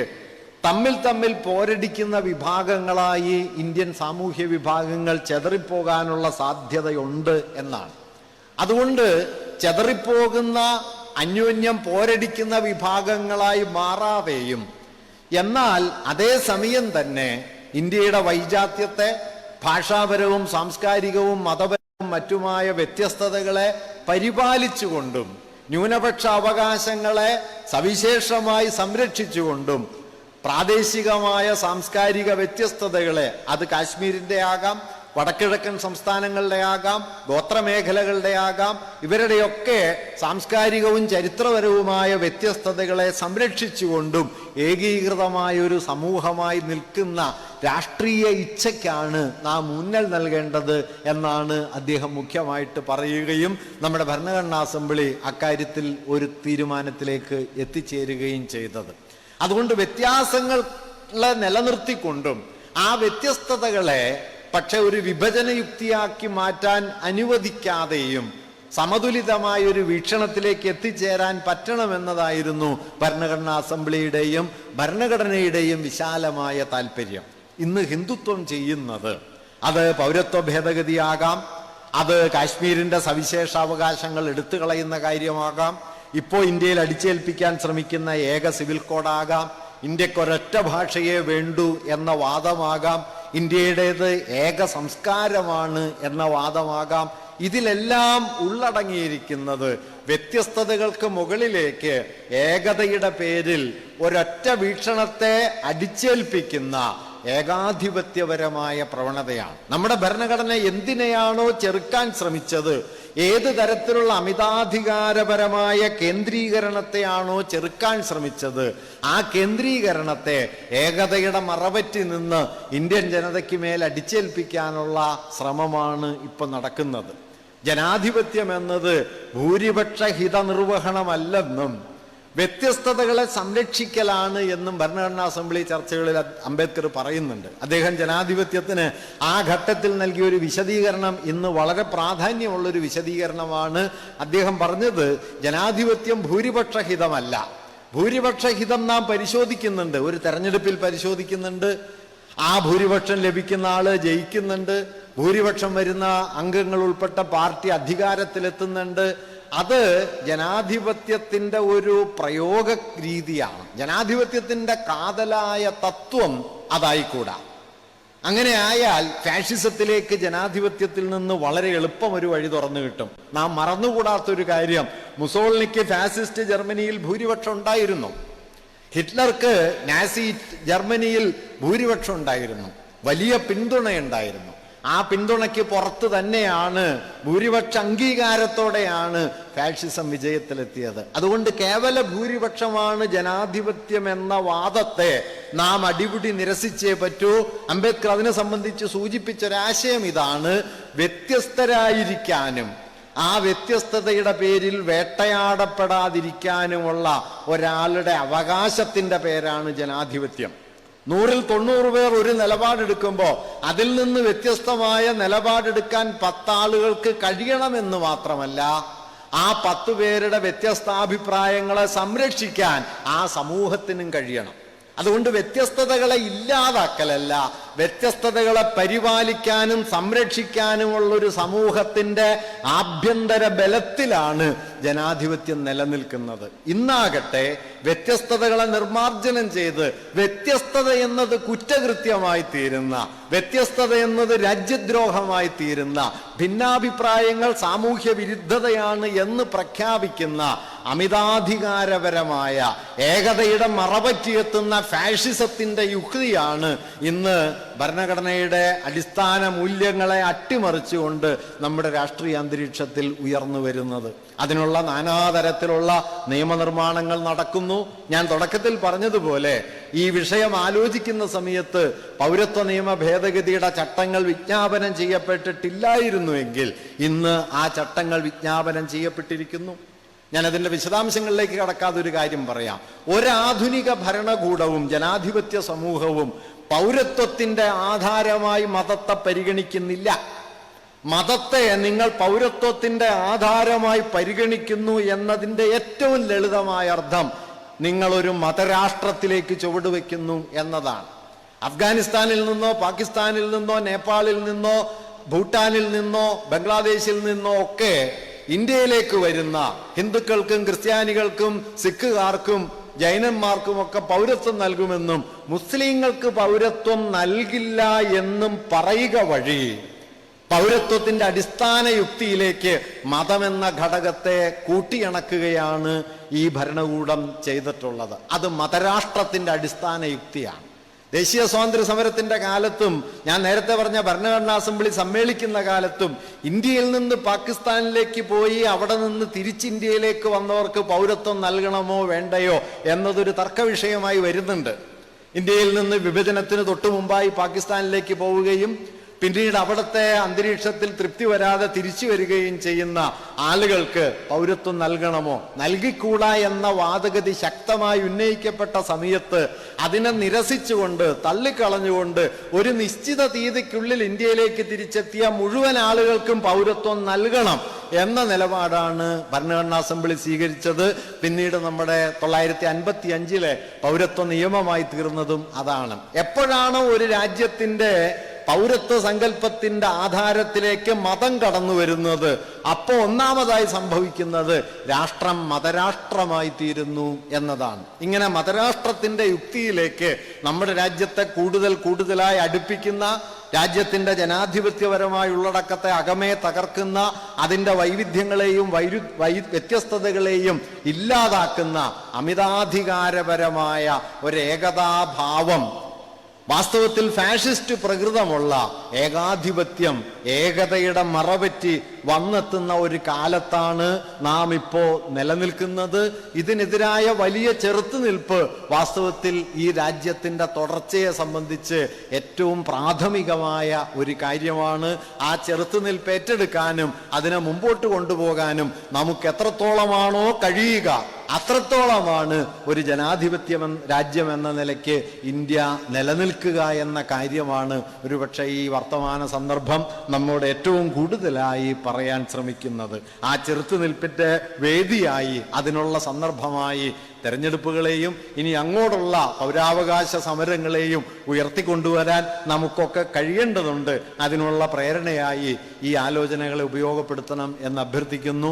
തമ്മിൽ പോരടിക്കുന്ന വിഭാഗങ്ങളായി ഇന്ത്യൻ സാമൂഹ്യ വിഭാഗങ്ങൾ ചെതറിപ്പോകാനുള്ള സാധ്യതയുണ്ട് എന്നാണ്. അതുകൊണ്ട് ചെതറിപ്പോകുന്ന, അന്യോന്യം പോരടിക്കുന്ന വിഭാഗങ്ങളായി മാറാതെയും എന്നാൽ അതേസമയം തന്നെ ഇന്ത്യയുടെ വൈജാത്യത്തെ ഭാഷാപരവും സാംസ്കാരികവും മതപരവും മറ്റുമായ വ്യത്യസ്തതകളെ പരിപാലിച്ചുകൊണ്ടും ന്യൂനപക്ഷ അവകാശങ്ങളെ സവിശേഷമായി സംരക്ഷിച്ചുകൊണ്ടും പ്രാദേശികമായ സാംസ്കാരിക വ്യത്യസ്തതകളെ, അത് കാശ്മീരിന്റെ ആകാം, വടക്കിഴക്കൻ സംസ്ഥാനങ്ങളുടെ ആകാം, ഗോത്രമേഖലകളുടെ ആകാം, ഇവരുടെയൊക്കെ സാംസ്കാരികവും ചരിത്രപരവുമായ വ്യത്യസ്തതകളെ സംരക്ഷിച്ചുകൊണ്ടും ഏകീകൃതമായ ഒരു സമൂഹമായി നിൽക്കുന്ന രാഷ്ട്രീയ ഇച്ഛയ്ക്കാണ് നാം ഊന്നൽ നൽകേണ്ടത് എന്നാണ് അദ്ദേഹം മുഖ്യമായിട്ട് പറയുകയും നമ്മുടെ ഭരണഘടനാ അസംബ്ലി അക്കാര്യത്തിൽ ഒരു തീരുമാനത്തിലേക്ക് എത്തിച്ചേരുകയും ചെയ്തത്. അതുകൊണ്ട് വ്യത്യാസങ്ങളെ നിലനിർത്തിക്കൊണ്ടും ആ വ്യത്യസ്തതകളെ പക്ഷെ ഒരു വിഭജന യുക്തിയാക്കി മാറ്റാൻ അനുവദിക്കാതെയും സമതുലിതമായ ഒരു വീക്ഷണത്തിലേക്ക് എത്തിച്ചേരാൻ പറ്റണമെന്നതായിരുന്നു ഭരണഘടനാ അസംബ്ലിയുടെയും ഭരണഘടനയുടെയും വിശാലമായ താല്പര്യം. ഇന്ന് ഹിന്ദുത്വം ചെയ്യുന്നത് അത് പൗരത്വ ഭേദഗതിയാകാം, അത് കാശ്മീരിന്റെ സവിശേഷാവകാശങ്ങൾ എടുത്തു കളയുന്ന കാര്യമാകാം, ഇപ്പോൾ ഇന്ത്യയിൽ അടിച്ചേൽപ്പിക്കാൻ ശ്രമിക്കുന്ന ഏക സിവിൽ കോഡാകാം, ഇന്ത്യക്കൊരൊറ്റ ഭാഷയെ വേണ്ടൂ എന്ന വാദമാകാം, ഇന്ത്യയുടേത് ഏക സംസ്കാരമാണ് എന്ന വാദമാകാം. ഇതിലെല്ലാം ഉള്ളടങ്ങിയിരിക്കുന്നത് വ്യത്യസ്തതകൾക്ക് മുകളിലേക്ക് ഏകതയുടെ പേരിൽ ഒരൊറ്റ വീക്ഷണത്തെ അടിച്ചേൽപ്പിക്കുന്ന ഏകാധിപത്യപരമായ പ്രവണതയാണ്. നമ്മുടെ ഭരണഘടന എന്തിനെയാണോ ചെറുക്കാൻ ശ്രമിച്ചത്, ഏത് തരത്തിലുള്ള അമിതാധികാരപരമായ കേന്ദ്രീകരണത്തെയാണോ ചെറുക്കാൻ ശ്രമിച്ചത്, ആ കേന്ദ്രീകരണത്തെ ഏകതയുടെ മറപറ്റി നിന്ന് ഇന്ത്യൻ ജനതയ്ക്ക് മേൽ അടിച്ചേൽപ്പിക്കാനുള്ള ശ്രമമാണ് ഇപ്പൊ നടക്കുന്നത്. ജനാധിപത്യം എന്നത് ഭൂരിപക്ഷ ഹിതനിർവഹണമല്ലെന്നും വ്യത്യസ്തതകളെ സംരക്ഷിക്കലാണ് എന്നും ഭരണഘടനാ അസംബ്ലി ചർച്ചകളിൽ അംബേദ്കർ പറയുന്നുണ്ട്. അദ്ദേഹം ജനാധിപത്യത്തിന് ആ ഘട്ടത്തിൽ നൽകിയ ഒരു വിശദീകരണം ഇന്ന് വളരെ പ്രാധാന്യമുള്ളൊരു വിശദീകരണമാണ്. അദ്ദേഹം പറഞ്ഞത് ജനാധിപത്യം ഭൂരിപക്ഷ ഹിതമല്ല. ഭൂരിപക്ഷ ഹിതം നാം പരിശോധിക്കുന്നുണ്ട്, ഒരു തെരഞ്ഞെടുപ്പിൽ പരിശോധിക്കുന്നുണ്ട്. ആ ഭൂരിപക്ഷം ലഭിക്കുന്ന ആള് ജയിക്കുന്നുണ്ട്, ഭൂരിപക്ഷം വരുന്ന അംഗങ്ങൾ ഉൾപ്പെട്ട പാർട്ടി അധികാരത്തിലെത്തുന്നുണ്ട്. അത് ജനാധിപത്യത്തിന്റെ ഒരു പ്രയോഗ രീതിയാണ്. ജനാധിപത്യത്തിന്റെ കാതലായ തത്വം അതായിക്കൂടാ. അങ്ങനെ ആയാൽ ഫാഷിസത്തിലേക്ക് ജനാധിപത്യത്തിൽ നിന്ന് വളരെ എളുപ്പം ഒരു വഴി തുറന്നു കിട്ടും. നാം മറന്നുകൂടാത്തൊരു കാര്യം, മുസോളിനിക്ക് ഫാസിസ്റ്റ് ജർമ്മനിയിൽ ഭൂരിപക്ഷം ഉണ്ടായിരുന്നു, ഹിറ്റ്ലർക്ക് നാസി ജർമ്മനിയിൽ ഭൂരിപക്ഷം ഉണ്ടായിരുന്നു, വലിയ പിന്തുണയുണ്ടായിരുന്നു. ആ പിന്തുണയ്ക്ക് പുറത്ത് തന്നെയാണ്, ഭൂരിപക്ഷ അംഗീകാരത്തോടെയാണ് ഫാഷിസം വിജയത്തിലെത്തിയത്. അതുകൊണ്ട് കേവല ഭൂരിപക്ഷമാണ് ജനാധിപത്യം എന്ന വാദത്തെ നാം അടിപിടി നിരസിച്ചേ പറ്റൂ. അംബേദ്കർ അതിനെ സംബന്ധിച്ച് സൂചിപ്പിച്ചൊരാശയം ഇതാണ്: വ്യത്യസ്തരായിരിക്കാനും ആ വ്യത്യസ്തതയുടെ പേരിൽ വേട്ടയാടപ്പെടാതിരിക്കാനുമുള്ള ഒരാളുടെ അവകാശത്തിന്റെ പേരാണ് ജനാധിപത്യം. 100ൽ 90 പേർ ഒരു നിലപാടെടുക്കുമ്പോൾ അതിൽ നിന്ന് വ്യത്യസ്തമായ നിലപാടെടുക്കാൻ 10 ആളുകൾക്ക് കഴിയണമെന്ന് മാത്രമല്ല, ആ 10 പേരുടെ വ്യത്യസ്താഭിപ്രായങ്ങളെ സംരക്ഷിക്കാൻ ആ സമൂഹത്തിനും കഴിയണം. അതുകൊണ്ട് വ്യത്യസ്തതകളെ ഇല്ലാതാക്കലല്ല, വ്യത്യസ്തതകളെ പരിപാലിക്കാനും സംരക്ഷിക്കാനുമുള്ളൊരു സമൂഹത്തിന്റെ ആഭ്യന്തര ബലത്തിലാണ് ജനാധിപത്യം നിലനിൽക്കുന്നത്. ഇന്നാകട്ടെ വ്യത്യസ്തതകളെ നിർമാർജനം ചെയ്ത് വ്യത്യസ്തത എന്നത് കുറ്റകൃത്യമായി തീരുന്ന, വ്യത്യസ്തത എന്നത് രാജ്യദ്രോഹമായി തീരുന്ന, ഭിന്നാഭിപ്രായങ്ങൾ സാമൂഹ്യ വിരുദ്ധതയാണ് എന്ന് പ്രഖ്യാപിക്കുന്ന അമിതാധികാരപരമായ ഏകതയുടെ മറപറ്റിയെത്തുന്ന ഫാഷിസത്തിന്റെ യുക്തിയാണ് ഇന്ന് ഭരണഘടനയുടെ അടിസ്ഥാന മൂല്യങ്ങളെ അട്ടിമറിച്ചുകൊണ്ട് നമ്മുടെ രാഷ്ട്രീയ അന്തരീക്ഷത്തിൽ ഉയർന്നു വരുന്നത്. അതിനുള്ള നാനാതരത്തിലുള്ള നിയമനിർമ്മാണങ്ങൾ നടക്കുന്നു. ഞാൻ തുടക്കത്തിൽ പറഞ്ഞതുപോലെ ഈ വിഷയം ആലോചിക്കുന്ന സമയത്ത് പൗരത്വ നിയമ ഭേദഗതിയുടെ ചട്ടങ്ങൾ വിജ്ഞാപനം ചെയ്യപ്പെട്ടിട്ടില്ലായിരുന്നുവെങ്കിൽ ഇന്ന് ആ ചട്ടങ്ങൾ വിജ്ഞാപനം ചെയ്യപ്പെട്ടിരിക്കുന്നു. ഞാൻ അതിൻ്റെ വിശദാംശങ്ങളിലേക്ക് കടക്കാതെ ഒരു കാര്യം പറയാം. ഒരാധുനിക ഭരണകൂടവും ജനാധിപത്യ സമൂഹവും പൗരത്വത്തിന്റെ ആധാരമായി മതത്തെ പരിഗണിക്കുന്നില്ല. മതത്തെ നിങ്ങൾ പൗരത്വത്തിന്റെ ആധാരമായി പരിഗണിക്കുന്നു എന്നതിൻ്റെ ഏറ്റവും ലളിതമായ അർത്ഥം നിങ്ങളൊരു മതരാഷ്ട്രത്തിലേക്ക് ചുവടുവെക്കുന്നു എന്നതാണ്. അഫ്ഗാനിസ്ഥാനിൽ നിന്നോ പാകിസ്ഥാനിൽ നിന്നോ നേപ്പാളിൽ നിന്നോ ഭൂട്ടാനിൽ നിന്നോ ബംഗ്ലാദേശിൽ നിന്നോ ഒക്കെ ഇന്ത്യയിലേക്ക് വരുന്ന ഹിന്ദുക്കൾക്കും ക്രിസ്ത്യാനികൾക്കും സിഖുകാർക്കും ജൈനന്മാർക്കും ഒക്കെ പൗരത്വം നൽകുമെന്നും മുസ്ലിങ്ങൾക്ക് പൗരത്വം നൽകില്ല എന്നും പറയുക വഴി പൗരത്വത്തിന്റെ അടിസ്ഥാന യുക്തിയിലേക്ക് മതമെന്ന ഘടകത്തെ കൂട്ടിയിണക്കുകയാണ് ഈ ഭരണകൂടം ചെയ്തിട്ടുള്ളത്. അത് മതരാഷ്ട്രത്തിന്റെ അടിസ്ഥാന യുക്തിയാണ്. ദേശീയ സ്വാതന്ത്ര്യ സമരത്തിന്റെ കാലത്തും ഞാൻ നേരത്തെ പറഞ്ഞ ഭരണഘടനാ അസംബ്ലി സമ്മേളിക്കുന്ന കാലത്തും ഇന്ത്യയിൽ നിന്ന് പാകിസ്ഥാനിലേക്ക് പോയി അവിടെ നിന്ന് തിരിച്ച് ഇന്ത്യയിലേക്ക് വന്നവർക്ക് പൗരത്വം നൽകണമോ വേണ്ടയോ എന്നതൊരു തർക്ക വിഷയമായി വരുന്നുണ്ട്. ഇന്ത്യയിൽ നിന്ന് വിഭജനത്തിന് തൊട്ടു മുമ്പായി പാകിസ്ഥാനിലേക്ക് പോവുകയും പിന്നീട് അവിടുത്തെ അന്തരീക്ഷത്തിൽ തൃപ്തി വരാതെ തിരിച്ചു വരികയും ചെയ്യുന്ന ആളുകൾക്ക് പൗരത്വം നൽകണമോ നൽകിക്കൂടാ എന്ന വാദഗതി ശക്തമായി ഉന്നയിക്കപ്പെട്ട സമയത്ത് അതിനെ നിരസിച്ചുകൊണ്ട് തള്ളിക്കളഞ്ഞുകൊണ്ട് ഒരു നിശ്ചിത തീയതിക്കുള്ളിൽ ഇന്ത്യയിലേക്ക് തിരിച്ചെത്തിയ മുഴുവൻ ആളുകൾക്കും പൗരത്വം നൽകണം എന്ന നിലപാടാണ് ഭരണഘടനാ അസംബ്ലി സ്വീകരിച്ചത്. പിന്നീട് നമ്മുടെ 1955 പൗരത്വ നിയമമായി തീർന്നതും അതാണ്. എപ്പോഴാണ് ഒരു രാജ്യത്തിന്റെ പൗരത്വ സങ്കല്പത്തിന്റെ ആധാരത്തിലേക്ക് മതം കടന്നു വരുന്നത്, അപ്പോൾ ഒന്നാമതായി സംഭവിക്കുന്നത് രാഷ്ട്രം മതരാഷ്ട്രമായി തീരുന്നു എന്നതാണ്. ഇങ്ങനെ മതരാഷ്ട്രത്തിന്റെ യുക്തിയിലേക്ക് നമ്മുടെ രാജ്യത്തെ കൂടുതലായി അടുപ്പിക്കുന്ന, രാജ്യത്തിന്റെ ജനാധിപത്യപരമായ ഉള്ളടക്കത്തെ അകമേ തകർക്കുന്ന, അതിൻ്റെ വൈവിധ്യങ്ങളെയും വ്യത്യസ്തതകളെയും ഇല്ലാതാക്കുന്ന അമിതാധികാരപരമായ ഒരു ഏകതാഭാവം, വാസ്തവത്തിൽ ഫാഷിസ്റ്റ് പ്രകൃതമുള്ള ഏകാധിപത്യം, ഏകതയുടെ മറപറ്റി വന്നെത്തുന്ന ഒരു കാലത്താണ് നാം ഇപ്പോൾ നിലനിൽക്കുന്നത്. ഇതിനെതിരായ വലിയ ചെറുത്തുനിൽപ്പ് വാസ്തവത്തിൽ ഈ രാജ്യത്തിൻ്റെ തുടർച്ചയെ സംബന്ധിച്ച് ഏറ്റവും പ്രാഥമികമായ ഒരു കാര്യമാണ്. ആ ചെറുത്തുനിൽപ്പ് ഏറ്റെടുക്കാനും അതിനെ മുമ്പോട്ട് കൊണ്ടുപോകാനും നമുക്ക് എത്രത്തോളമാണോ കഴിയുക അത്രത്തോളമാണ് ഒരു ജനാധിപത്യ രാജ്യം എന്ന നിലയ്ക്ക് ഇന്ത്യ നിലനിൽക്കുക എന്ന കാര്യമാണ് ഒരുപക്ഷെ ഈ വർത്തമാന സന്ദർഭം നമ്മോട് ഏറ്റവും കൂടുതലായി പറയാൻ ശ്രമിക്കുന്നത്. ആ ചെറുത്തുനിൽപ്പിന്റെ വേദിയായി, അതിനുള്ള സന്ദർഭമായി തെരഞ്ഞെടുപ്പുകളെയും ഇനി അങ്ങോട്ടുള്ള പൗരാവകാശ സമരങ്ങളെയും ഉയർത്തിക്കൊണ്ടുവരാൻ നമുക്കൊക്കെ കഴിയേണ്ടതുണ്ട്. അതിനുള്ള പ്രേരണയായി ഈ ആലോചനകളെ ഉപയോഗപ്പെടുത്തണം എന്ന് അഭ്യർത്ഥിക്കുന്നു.